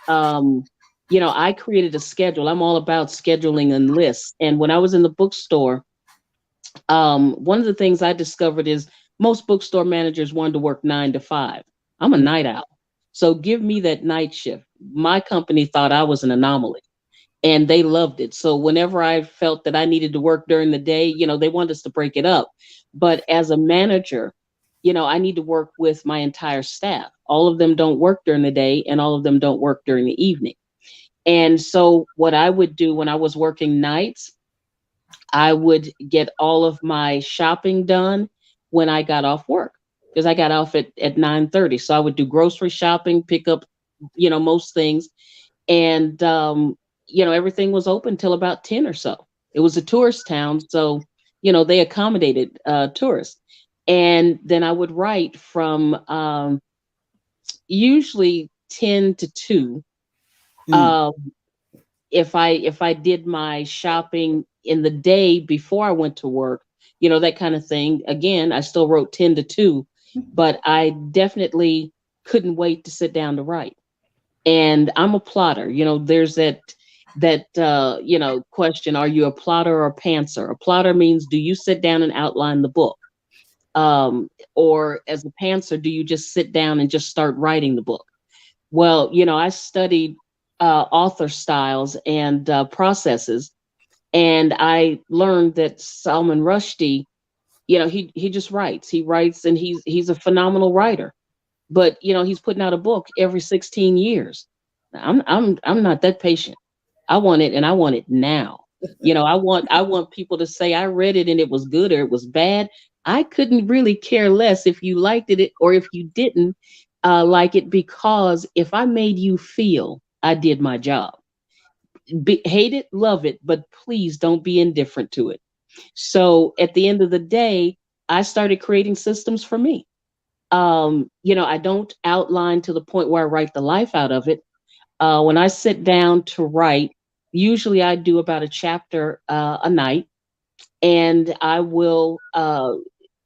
Speaker 3: Um, I created a schedule. I'm all about scheduling and lists. And when I was in the bookstore, one of the things I discovered is most bookstore managers wanted to work 9 to 5. I'm a night owl. So give me that night shift. My company thought I was an anomaly and they loved it. So whenever I felt that I needed to work during the day, they wanted us to break it up. But as a manager, I need to work with my entire staff. All of them don't work during the day and all of them don't work during the evening. And so what I would do when I was working nights, I would get all of my shopping done when I got off work because I got off at 9:30. So I would do grocery shopping, pick up, most things. And, everything was open till about 10 or so. It was a tourist town. So, they accommodated tourists. And then I would write from usually 10 to 2.
Speaker 1: Mm.
Speaker 3: Um, if I did my shopping in the day before I went to work, that kind of thing. Again, I still wrote 10 to 2, but I definitely couldn't wait to sit down to write. And I'm a plotter. There's that question, are you a plotter or a pantser? A plotter means, do you sit down and outline the book? Or as a pantser, do you just sit down and just start writing the book? Well, I studied author styles and processes, and I learned that Salman Rushdie, he just writes. He writes, and he's a phenomenal writer. But he's putting out a book every 16 years. I'm not that patient. I want it, and I want it now. I want people to say I read it and it was good or it was bad. I couldn't really care less if you liked it or if you didn't like it, because if I made you feel I did my job. Hate it, love it, but please don't be indifferent to it. So at the end of the day, I started creating systems for me. I don't outline to the point where I write the life out of it. When I sit down to write, usually I do about a chapter a night, and I will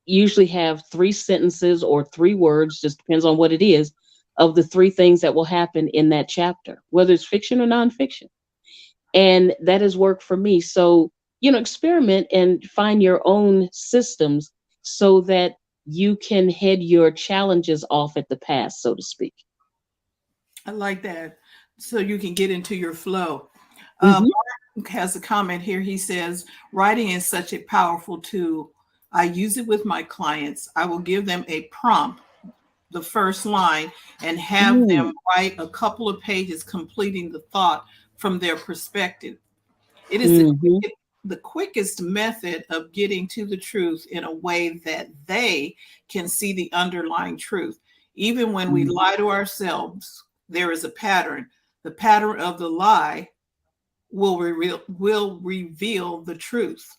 Speaker 3: usually have 3 sentences or 3 words, just depends on what it is, of the 3 things that will happen in that chapter, whether it's fiction or nonfiction. And that has worked for me. So, experiment and find your own systems so that you can head your challenges off at the pass, so to speak.
Speaker 2: I like that. So you can get into your flow. Um,
Speaker 3: Hmm.
Speaker 2: has a comment here. He says, writing is such a powerful tool. I use it with my clients. I will give them a prompt, the first line, and have
Speaker 3: Mm,
Speaker 2: them write a couple of pages completing the thought from their perspective. It is
Speaker 3: hmm
Speaker 2: the quickest method of getting to the truth in a way that they can see the underlying truth. Even when we lie to ourselves, there is a pattern. The pattern of the lie will reveal the truth.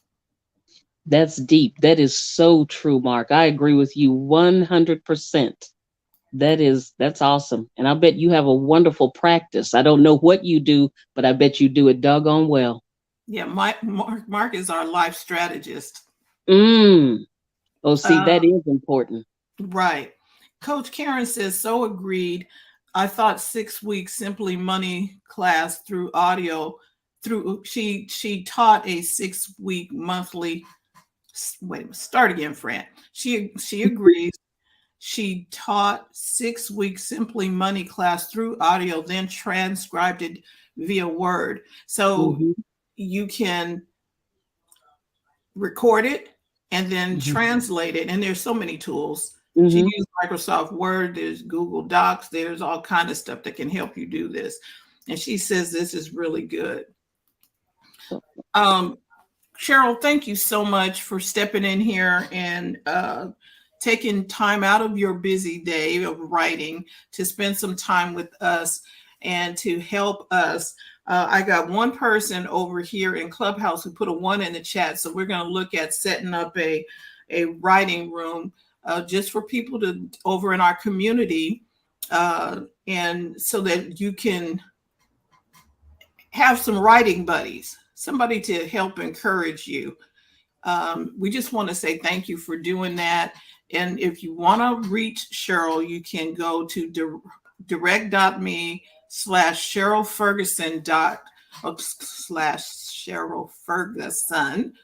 Speaker 3: That's deep. That is so true, Mark. I agree with you 100%. That's awesome. And I bet you have a wonderful practice. I don't know what you do, but I bet you do it doggone well.
Speaker 2: Yeah, Mark is our life strategist.
Speaker 3: Mm. Oh, see,
Speaker 2: Uh,
Speaker 3: that is important.
Speaker 2: right. Coach Karen says, so agreed. I thought 6 weeks Simply Money class through audio. Through she taught a 6 week monthly. Wait, start again, Fran. She agrees. She taught 6 week Simply Money class through audio, then transcribed it via Word. So
Speaker 3: Hmm
Speaker 2: you can record it and then
Speaker 3: hmm
Speaker 2: translate it. And there's so many tools. She
Speaker 3: hmm
Speaker 2: used Microsoft Word, there's Google Docs, there's all kind of stuff that can help you do this. And she says this is really good. Um, Cheryl, thank you so much for stepping in here and taking time out of your busy day of writing to spend some time with us and to help us. I got one person over here in Clubhouse who put a 1 in the chat. So we're going to look at setting up a writing room just for people to over in our community. And so that you can have some writing buddies, somebody to help encourage you. We just want to say thank you for doing that. And if you want to reach Cheryl, you can go to direct.me/Cheryl Ferguson slash Cheryl Ferguson.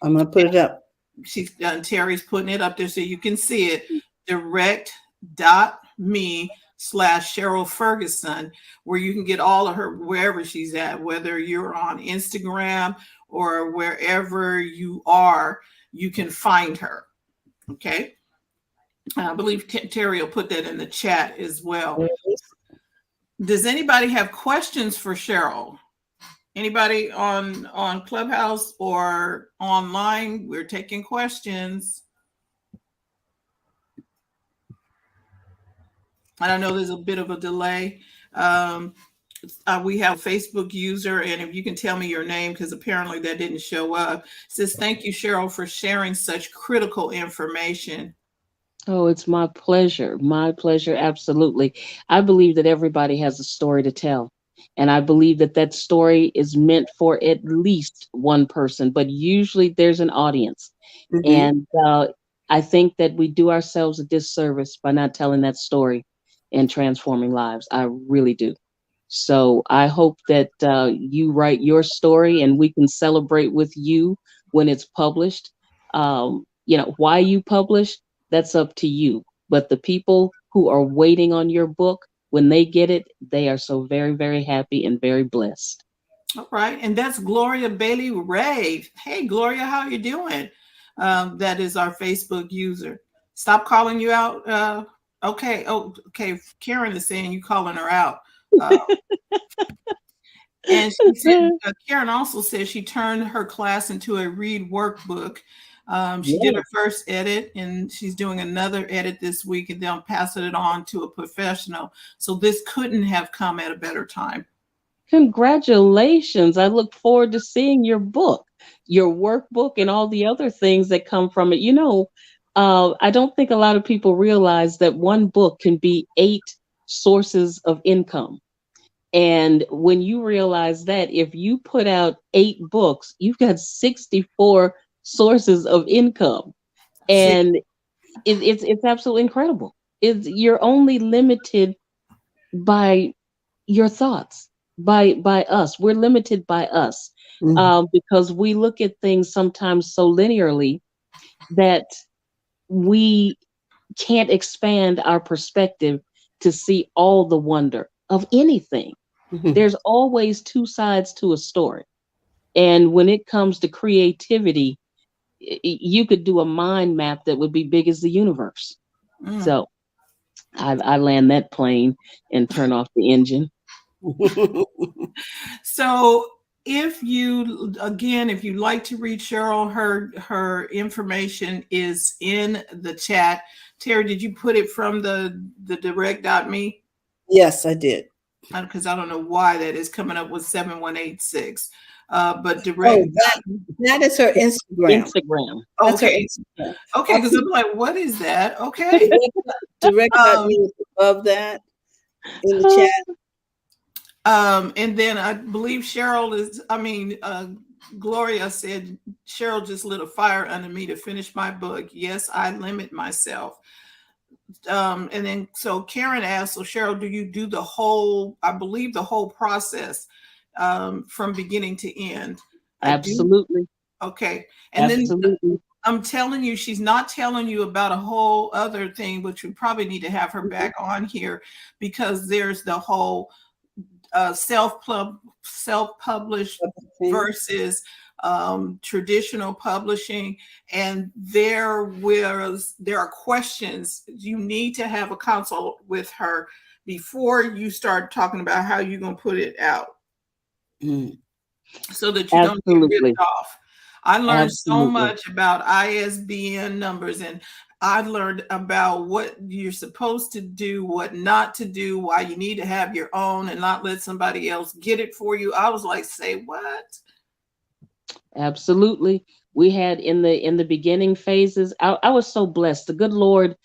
Speaker 1: I'm going to put it up.
Speaker 2: She's Terry's putting it up there so you can see it. Direct.me/Cheryl Ferguson, where you can get all of her wherever she's at, whether you're on Instagram or wherever you are, you can find her. Okay. I believe Terry will put that in the chat as well. Does anybody have questions for Cheryl? Anybody on Clubhouse or online? We're taking questions. I don't know, there's a bit of a delay. We have a Facebook user, and if you can tell me your name, because apparently that didn't show up, says, thank you, Cheryl, for sharing such critical information.
Speaker 3: Oh, it's my pleasure. My pleasure. Absolutely. I believe that everybody has a story to tell. And I believe that that story is meant for at least one person, but usually there's an audience.
Speaker 1: Mm-hmm.
Speaker 3: And I think that we do ourselves a disservice by not telling that story and transforming lives. I really do. So I hope that you write your story and we can celebrate with you when it's published. Why you publish, that's up to you. But the people who are waiting on your book, when they get it, they are so very, very happy and very blessed.
Speaker 2: All right. And that's Gloria Bailey Ray. Hey, Gloria, how you doing? That is our Facebook user. Stop calling you out. Okay. Oh, okay. Karen is saying you calling her out. And she said, Karen also said she turned her class into a read workbook. She did her first edit and she's doing another edit this week and then passing it on to a professional. So this couldn't have come at a better time.
Speaker 3: Congratulations. I look forward to seeing your book, your workbook, and all the other things that come from it. I don't think a lot of people realize that one book can be 8 sources of income. And when you realize that if you put out 8 books, you've got 64 sources of income. And it's absolutely incredible. You're only limited by your thoughts, by us. We're limited by us because we look at things sometimes so linearly that we can't expand our perspective to see all the wonder of anything.
Speaker 1: Mm-hmm.
Speaker 3: There's always 2 sides to a story. And when it comes to creativity, you could do a mind map that would be big as the universe.
Speaker 2: Mm.
Speaker 3: So I land that plane and turn off the engine.
Speaker 2: So if you, again, if you'd like to reach Cheryl, her information is in the chat. Terry, did you put it from the direct.me?
Speaker 1: Yes, I did.
Speaker 2: Because I don't know why that is coming up with 7186. But
Speaker 1: Oh,
Speaker 2: direct.
Speaker 1: that is her Instagram.
Speaker 3: Instagram.
Speaker 1: That's her
Speaker 2: Okay.
Speaker 1: Instagram.
Speaker 2: Okay, because I'm like, what is that? Okay.
Speaker 1: Direct.me is above that in the chat.
Speaker 2: And then I believe Cheryl is, Gloria said, Cheryl just lit a fire under me to finish my book. Yes, I limit myself. And then, so Karen asked, so Cheryl, do you do the whole, I believe the whole process from beginning to end?
Speaker 3: Absolutely.
Speaker 2: Okay. And
Speaker 3: Absolutely.
Speaker 2: then I'm telling you, she's not telling you about a whole other thing, which we probably need to have her back on here, because there's the whole self-published versus traditional publishing, and there are questions you need to have a consult with her before you start talking about how you're going to put it out, so that you don't get ripped off. I learned so much about ISBN numbers, and I learned about what you're supposed to do, what not to do, why you need to have your own and not let somebody else get it for you. I was like, say what?
Speaker 3: Absolutely. We had in the beginning phases, I was so blessed. The good Lord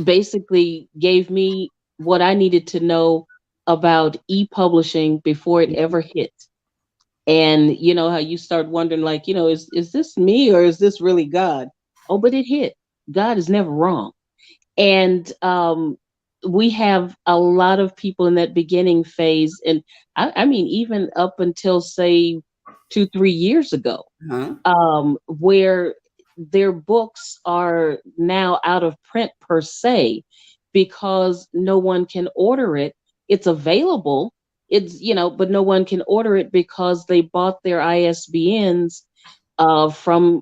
Speaker 3: basically gave me what I needed to know about e-publishing before it ever hit. And you know how you start wondering, like, is this me or is this really God? Oh, but it hit. God is never wrong. And we have a lot of people in that beginning phase, and I mean, even up until say 2-3 years ago, where their books are now out of print per se because no one can order it. It's available, but no one can order it because they bought their ISBNs from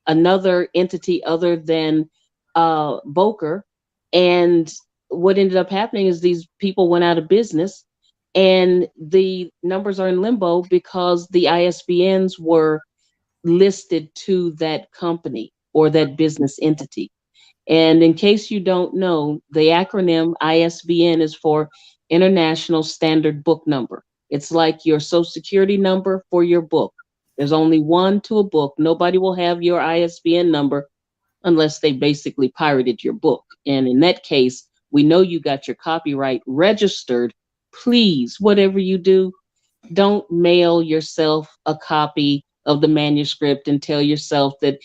Speaker 3: another entity other than Boker. And what ended up happening is these people went out of business, and the numbers are in limbo because the ISBNs were listed to that company or that business entity. And in case you don't know, the acronym ISBN is for International Standard Book Number. It's like your social security number for your book. There's only one to a book. Nobody will have your ISBN number unless they basically pirated your book. And in that case, we know you got your copyright registered. Please, whatever you do, don't mail yourself a copy of the manuscript and tell yourself that,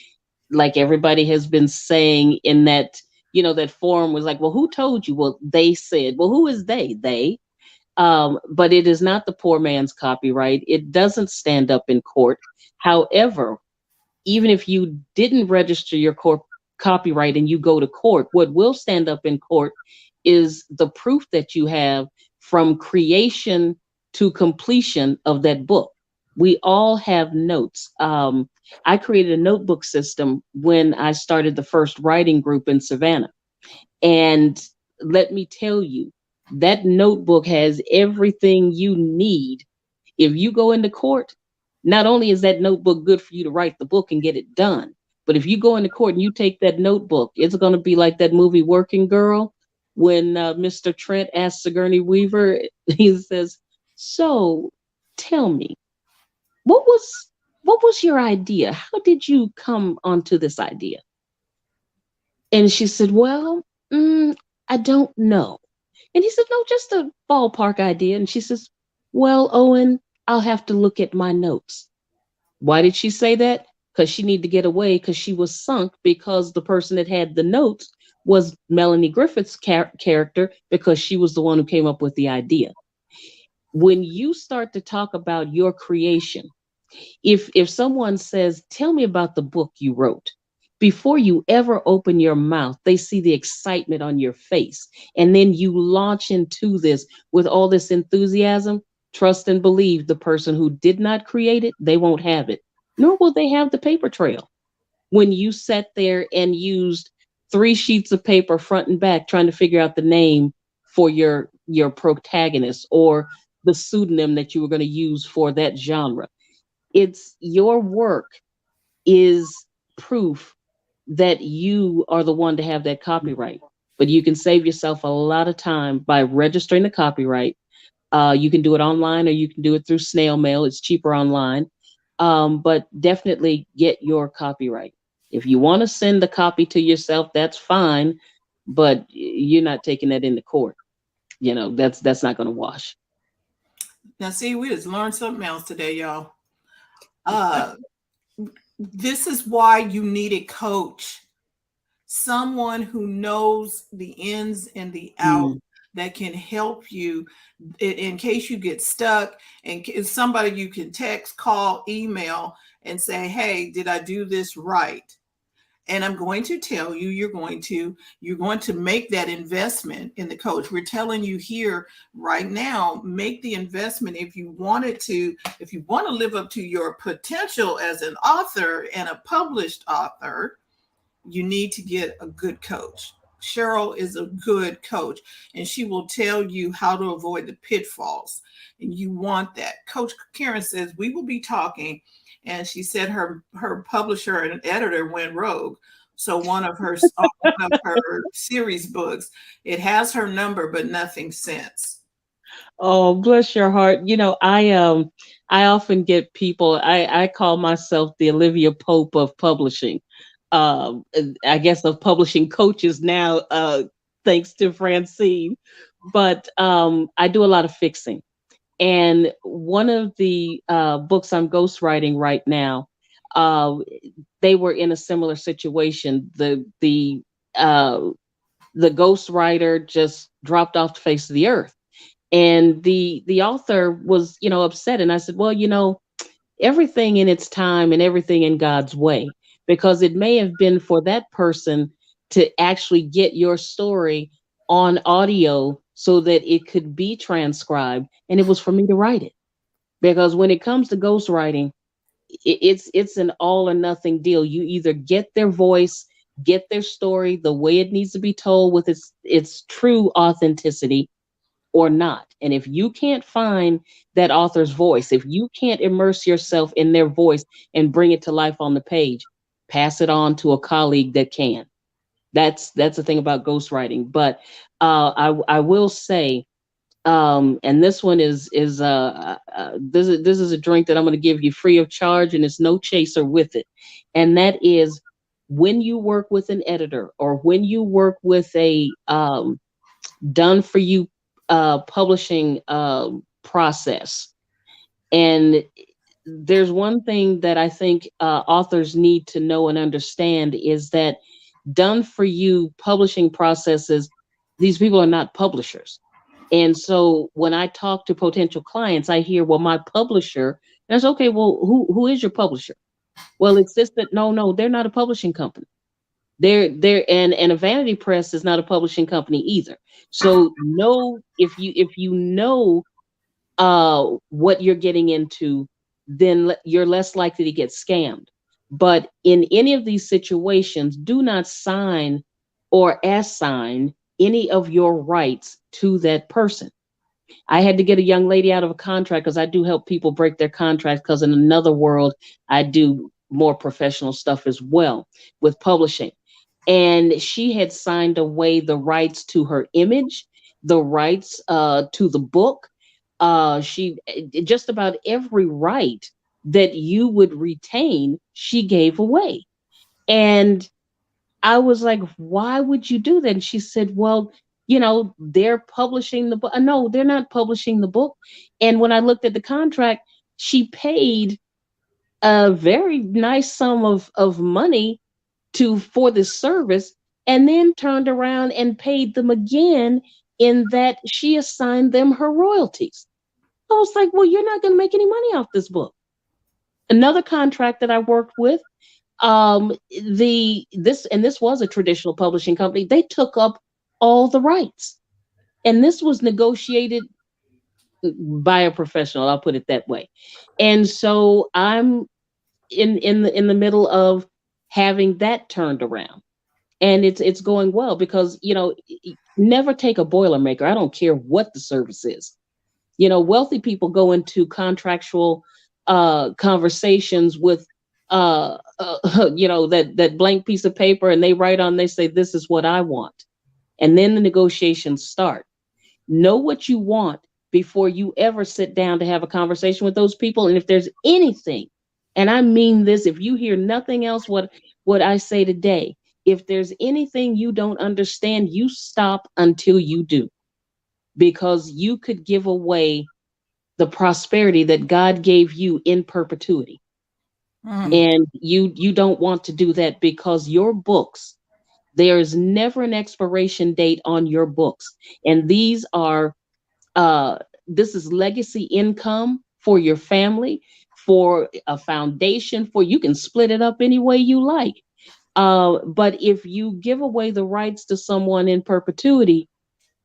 Speaker 3: like everybody has been saying in that, that forum was like, well, who told you? Well, they said. Well, who is they? They. But it is not the poor man's copyright. It doesn't stand up in court. However, even if you didn't register your copyright and you go to court, what will stand up in court is the proof that you have from creation to completion of that book. We all have notes. I created a notebook system when I started the first writing group in Savannah. And let me tell you, that notebook has everything you need. If you go into court, not only is that notebook good for you to write the book and get it done, but if you go into court and you take that notebook, it's going to be like that movie Working Girl, when Mr. Trent asks Sigourney Weaver, he says, so tell me, what was your idea? How did you come onto this idea? And she said, well, I don't know. And he said, no, just a ballpark idea. And she says, well, Owen, I'll have to look at my notes. Why did she say that? Because she needed to get away, because she was sunk, because the person that had the notes was Melanie Griffith's character, because she was the one who came up with the idea. When you start to talk about your creation, if someone says, tell me about the book you wrote, before you ever open your mouth, they see the excitement on your face. And then you launch into this with all this enthusiasm. trust and believe the person who did not create it, they won't have it, nor will they have the paper trail. When you sat there and used 3 sheets of paper front and back trying to figure out the name for your protagonist or the pseudonym that you were going to use for that genre, it's your work is proof that you are the one to have that copyright. But you can save yourself a lot of time by registering the copyright. You can do it online or you can do it through snail mail. It's cheaper online. But definitely get your copyright. If you want to send the copy to yourself, that's fine, but you're not taking that into court. That's not going to wash.
Speaker 2: Now, see, we just learned something else today, y'all. Uh, this is why you need a coach, someone who knows the ins and the outs
Speaker 3: Mm.
Speaker 2: that can help you in case you get stuck, and somebody you can text, call, email, and say, hey, did I do this right? And I'm going to tell you, you're going to make that investment in the coach. We're telling you here right now, make the investment if you want to live up to your potential as an author and a published author. You need to get a good coach. Cheryl is a good coach, and she will tell you how to avoid the pitfalls. And you want that. Coach Karen says we will be talking, and she said her publisher and editor went rogue. So one of her series books, it has her number, but nothing since.
Speaker 3: Oh, bless your heart. I often get people, I call myself the Olivia Pope of publishing. I guess of publishing coaches now, thanks to Francine. But I do a lot of fixing. And one of the books I'm ghostwriting right now, uh, they were in a similar situation. Uh, the ghostwriter just dropped off the face of the earth, and the author was upset. And I said, well, everything in its time and everything in God's way, because it may have been for that person to actually get your story on audio so that it could be transcribed, and it was for me to write it. Because when it comes to ghostwriting, it's an all or nothing deal. You either get their voice, get their story the way it needs to be told with its true authenticity, or not. And if you can't find that author's voice, if you can't immerse yourself in their voice and bring it to life on the page, pass it on to a colleague that can. That's the thing about ghostwriting. But I will say, and this one is a drink that I'm going to give you free of charge, and it's no chaser with it. And that is, when you work with an editor or when you work with a done for you publishing process. And there's one thing that I think authors need to know and understand is that done for you publishing processes, these people are not publishers. And so when I talk to potential clients, I hear, well, my publisher, and I say, okay, well, who is your publisher? Well, it's just that no, they're not a publishing company. They're and a vanity press is not a publishing company either. So know, if you know what you're getting into, then you're less likely to get scammed. But in any of these situations, do not sign or assign any of your rights to that person. I had to get a young lady out of a contract because I do help people break their contracts, because in another world, I do more professional stuff as well with publishing. And she had signed away the rights to her image, the rights to the book. She just about every right that you would retain, she gave away. And I was like, why would you do that? And she said, well, they're publishing the book. No, they're not publishing the book. And when I looked at the contract, she paid a very nice sum of money for this service, and then turned around and paid them again in that she assigned them her royalties. I was like, well, you're not going to make any money off this book. Another contract that I worked with, this was a traditional publishing company. They took up all the rights, and this was negotiated by a professional. I'll put it that way. And so I'm in the middle of having that turned around, and it's going well because never take a Boilermaker. I don't care what the service is. Wealthy people go into contractual conversations with that blank piece of paper, and they write on, they say, this is what I want, and then the negotiations start. Know what you want before you ever sit down to have a conversation with those people. And if there's anything, and I mean this, if you hear nothing else, what I say today, if there's anything you don't understand, you stop until you do, because you could give away the prosperity that God gave you in perpetuity.
Speaker 2: Mm.
Speaker 3: And you don't want to do that, because your books, there is never an expiration date on your books. And these are uh, this is legacy income for your family, for a foundation, for you can split it up any way you like. But if you give away the rights to someone in perpetuity,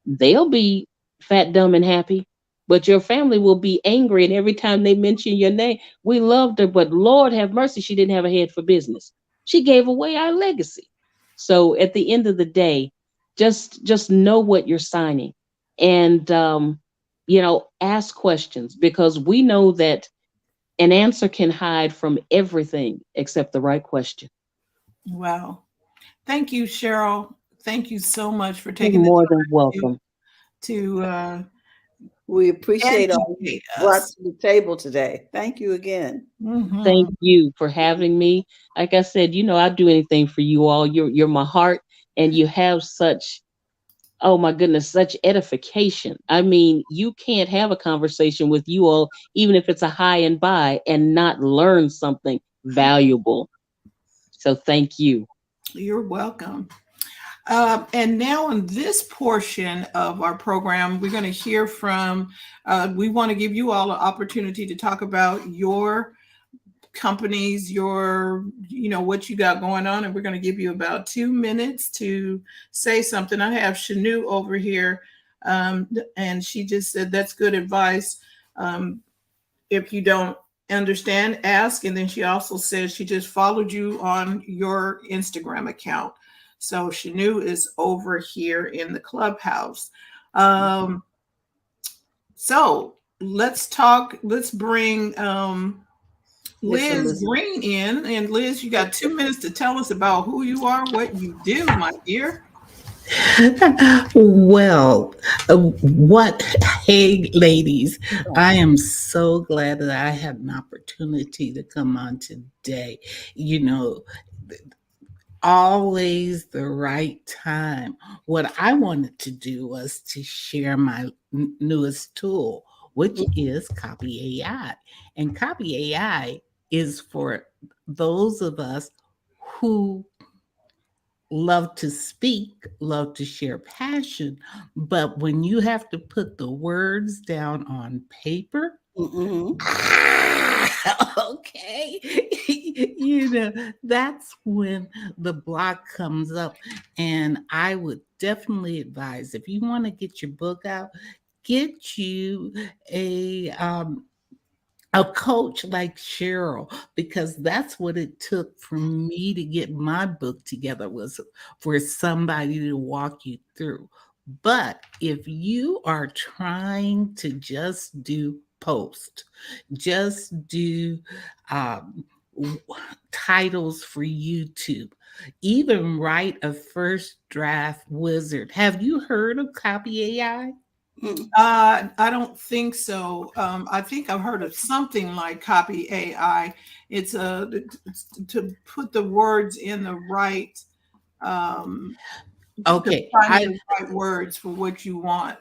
Speaker 3: they'll be fat, dumb, and happy. But your family will be angry. And every time they mention your name, we loved her, but Lord have mercy, she didn't have a head for business. She gave away our legacy. So at the end of the day, just know what you're signing, and ask questions, because we know that an answer can hide from everything except the right question.
Speaker 2: Wow. Thank you, Cheryl. Thank you so much for
Speaker 3: You're
Speaker 2: taking the
Speaker 3: more than
Speaker 2: time
Speaker 3: welcome.
Speaker 2: to
Speaker 1: We appreciate all you
Speaker 2: educate
Speaker 1: brought
Speaker 2: us.
Speaker 1: to the table today. Thank you again.
Speaker 3: Thank
Speaker 2: Hmm.
Speaker 3: you for having me. Like I said, I'd do anything for you all. You're my heart, and you have such, oh my goodness, such edification. I mean, you can't have a conversation with you all, even if it's a high and by, and not learn something valuable. So thank you.
Speaker 2: You're welcome. And now, in this portion of our program, we're going to hear from, we want to give you all an opportunity to talk about your companies, what you got going on. And we're going to give you about 2 minutes to say something. I have Shanu over here, and she just said, that's good advice. If you don't understand, ask. And then she also says she just followed you on your Instagram account. So Shanu is over here in the clubhouse. Um, so let's talk. Let's bring
Speaker 1: Miss
Speaker 2: Liz
Speaker 1: Elizabeth.
Speaker 2: Green in. And Liz, you got 2 minutes to tell us about who you are, what you do, my dear.
Speaker 4: Well, hey, ladies, I am so glad that I had an opportunity to come on today. You know, always the right time. What I wanted to do was to share my newest tool, which is Copy AI. And Copy AI is for those of us who love to speak, love to share passion, but when you have to put the words down on paper,
Speaker 1: Mm-hmm.
Speaker 4: okay, that's when the block comes up. And I would definitely advise, if you want to get your book out, get you a coach like Cheryl, because that's what it took for me to get my book together, was for somebody to walk you through. But if you are trying to just do post, just do um, w- titles for YouTube, even write a first draft wizard. Have you heard of Copy AI?
Speaker 1: Mm-hmm.
Speaker 2: I don't think so. I think I've heard of something like Copy AI. It's to put the words in the right, um, to
Speaker 4: Okay,
Speaker 2: find the right words for what you want.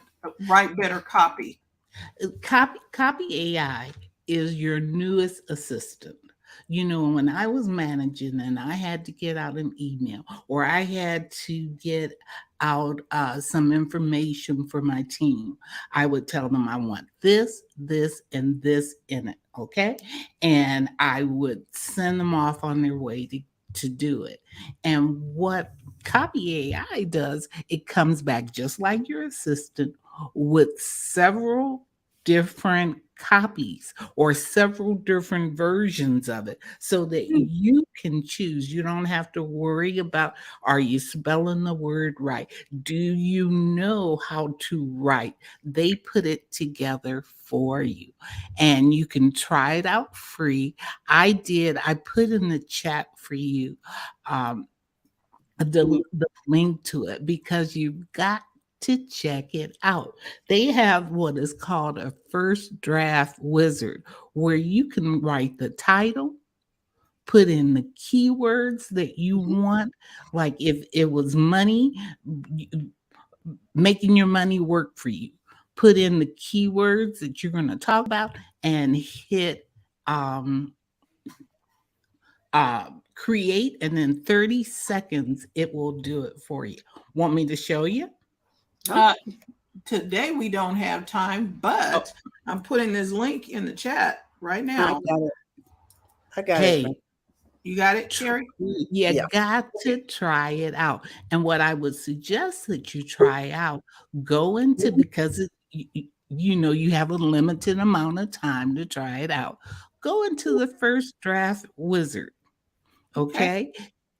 Speaker 2: Write better copy.
Speaker 4: Copy AI is your newest assistant. When I was managing and I had to get out an email, or I had to get out some information for my team, I would tell them I want this, this, and this in it. Okay. And I would send them off on their way to do it. And what Copy AI does, it comes back just like your assistant with several different copies or several different versions of it so that you can choose. You don't have to worry about, are you spelling the word right? Do you know how to write? They put it together for you and you can try it out free. I put in the chat for you um, the link to it because you've got to check it out. They have what is called a first draft wizard where you can write the title, put in the keywords that you want. Like if it was money, making your money work for you, put in the keywords that you're going to talk about and hit um, create, and in 30 seconds it will do it for you. Want me to show you?
Speaker 2: Uh, Today we don't have time, but
Speaker 4: Oh,
Speaker 2: I'm putting this link in the chat right
Speaker 1: I
Speaker 2: now.
Speaker 1: got it. I got it.
Speaker 4: hey,
Speaker 2: You got it, Sherry?
Speaker 4: you
Speaker 1: Yeah.
Speaker 4: got to try it out. And what I would suggest that you try out, go into, because you know you have a limited amount of time to try it out. Go into the first draft wizard,
Speaker 2: Okay.
Speaker 4: okay?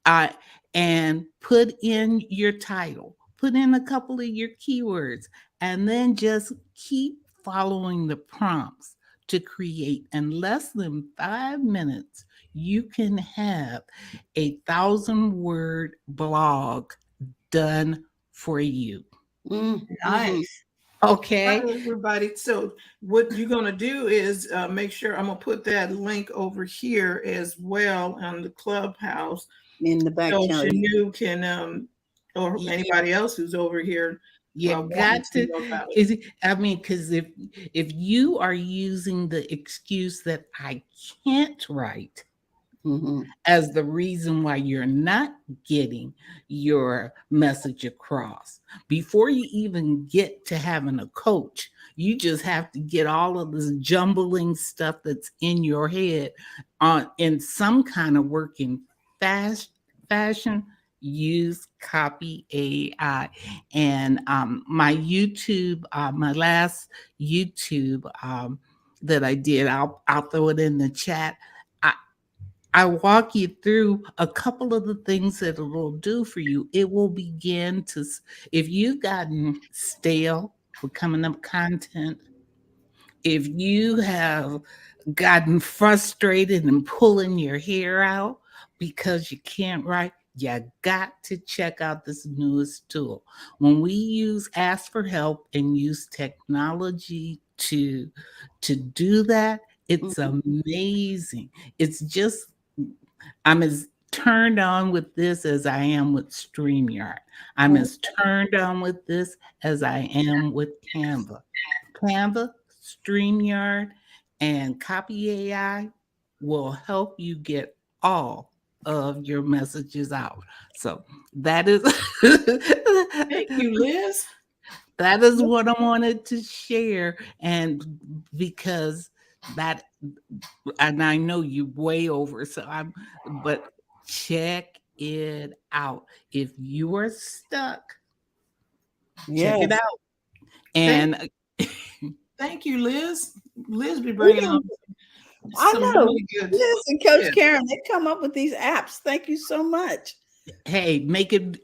Speaker 4: Uh, and put in your title, put in a couple of your keywords, and then just keep following the prompts to create. In less than 5 minutes, you can have 1,000-word blog done for you.
Speaker 2: Nice. All
Speaker 4: Okay.
Speaker 2: right, everybody. So what you're going to do is make sure I'm going to put that link over here as well on the Clubhouse.
Speaker 1: In the back
Speaker 2: So
Speaker 1: channel.
Speaker 2: Shanu can, or
Speaker 4: Yeah,
Speaker 2: anybody else who's over here
Speaker 4: you
Speaker 2: wanting
Speaker 4: got
Speaker 2: to
Speaker 4: to,
Speaker 2: know about it.
Speaker 4: is it, I mean, because if you are using the excuse that I can't write
Speaker 1: Mm-hmm.
Speaker 4: as the reason why you're not getting your message across, before you even get to having a coach, you just have to get all of this jumbling stuff that's in your head on in some kind of working fast fashion. Use Copy AI. And my YouTube, my last YouTube that I did, I'll throw it in the chat. I walk you through a couple of the things that it will do for you. It will begin to, if you've gotten stale with coming up content, if you have gotten frustrated and pulling your hair out because you can't write, you got to check out this newest tool. When we ask for help and use technology to do that, it's
Speaker 1: Mm-hmm.
Speaker 4: amazing. It's just, I'm as turned on with this as I am with StreamYard. I'm as turned on with this as I am with Canva. Canva, StreamYard, and Copy AI will help you get all of your messages out. So that is
Speaker 2: Thank you, Liz.
Speaker 4: that is what I wanted to share. And because that, and I know you way over, so but check it out. If you are stuck, check it
Speaker 1: Yes.
Speaker 4: out.
Speaker 2: Thank,
Speaker 4: And
Speaker 2: thank you, Liz. Liz be
Speaker 1: We
Speaker 2: bringing on
Speaker 1: can, I
Speaker 2: some
Speaker 1: know.
Speaker 2: really good
Speaker 1: Listen, Coach
Speaker 2: tips.
Speaker 1: Karen, they come up with these apps. Thank you so much.
Speaker 4: hey, make it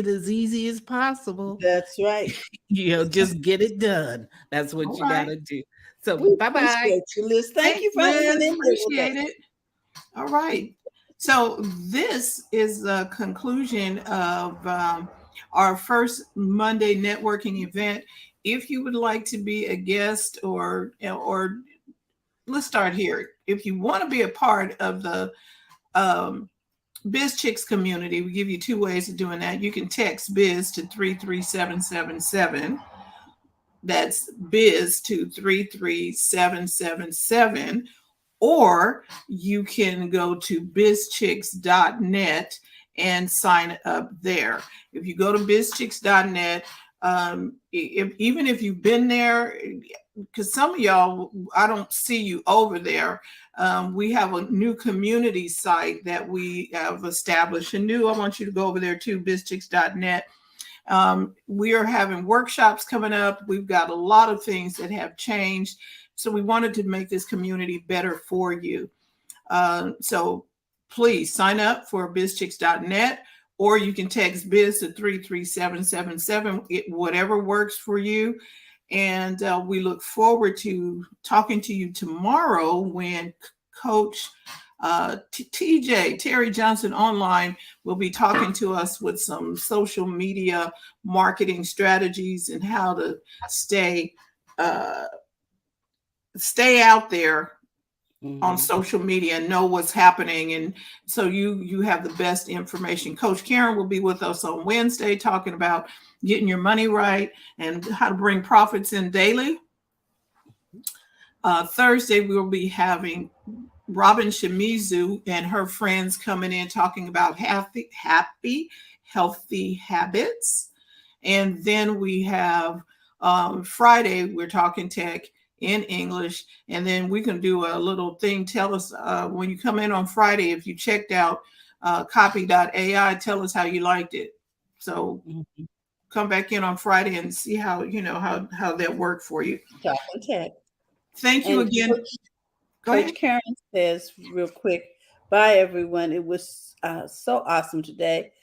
Speaker 4: as easy as possible.
Speaker 1: That's right.
Speaker 4: Just get it done. That's what
Speaker 2: All
Speaker 4: you got
Speaker 2: right.
Speaker 4: to do. So
Speaker 1: We
Speaker 4: bye-bye.
Speaker 1: appreciate you, Liz. Thank
Speaker 2: Thanks,
Speaker 1: you for hanging in
Speaker 2: Liz.
Speaker 1: there with
Speaker 2: Appreciate
Speaker 1: us.
Speaker 2: it. All right. So this is the conclusion of our first Monday networking event. If you would like to be a guest, or let's start here. If you want to be a part of the um, Biz Chicks community, we give you two ways of doing that. You can text Biz to 33777. That's Biz to 33777. Or you can go to bizchicks.net and sign up there. If you go to bizchicks.net, even if you've been there, because some of y'all, I don't see you over there. We have a new community site that we have established. And I want you to go over there too, bizchicks.net. We are having workshops coming up. We've got a lot of things that have changed. So we wanted to make this community better for you. So please sign up for bizchicks.net, or you can text biz to 33777, whatever works for you. And we look forward to talking to you tomorrow when Coach Terry Johnson Online will be talking to us with some social media marketing strategies and how to stay out there on social media and know what's happening, and so you have the best information. Coach Karen will be with us on Wednesday talking about getting your money right and how to bring profits in daily. Thursday we will be having Robin Shimizu and her friends coming in talking about happy healthy habits. And then we have Friday, we're talking tech in English. And then we can do a little thing. Tell us when you come in on Friday, if you checked out copy.ai, tell us how you liked it. So come back in on Friday and see how that worked for you.
Speaker 1: Talking tech.
Speaker 2: Thank you again.
Speaker 1: Coach Karen says real quick, bye everyone. It was so awesome today.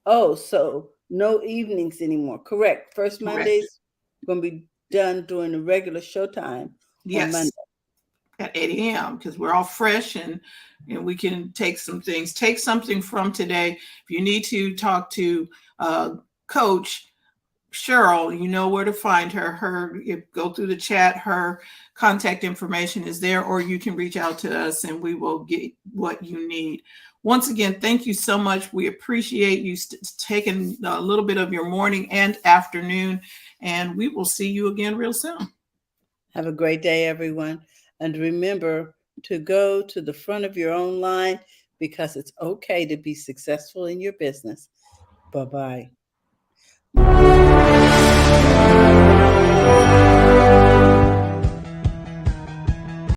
Speaker 1: Oh, so no evenings anymore. Correct. First Mondays going to be done during the regular showtime on Monday.
Speaker 2: At 8 a.m. because we're all fresh and we can take some things. Take something from today. If you need to talk to Coach Cheryl, you know where to find her. Go through the chat. Her contact information is there, or you can reach out to us and we will get what you need. Once again, thank you so much. We appreciate you taking a little bit of your morning and afternoon, and we will see you again real soon.
Speaker 1: Have a great day, everyone. And remember to go to the front of your own line, because it's okay to be successful in your business. Bye-bye.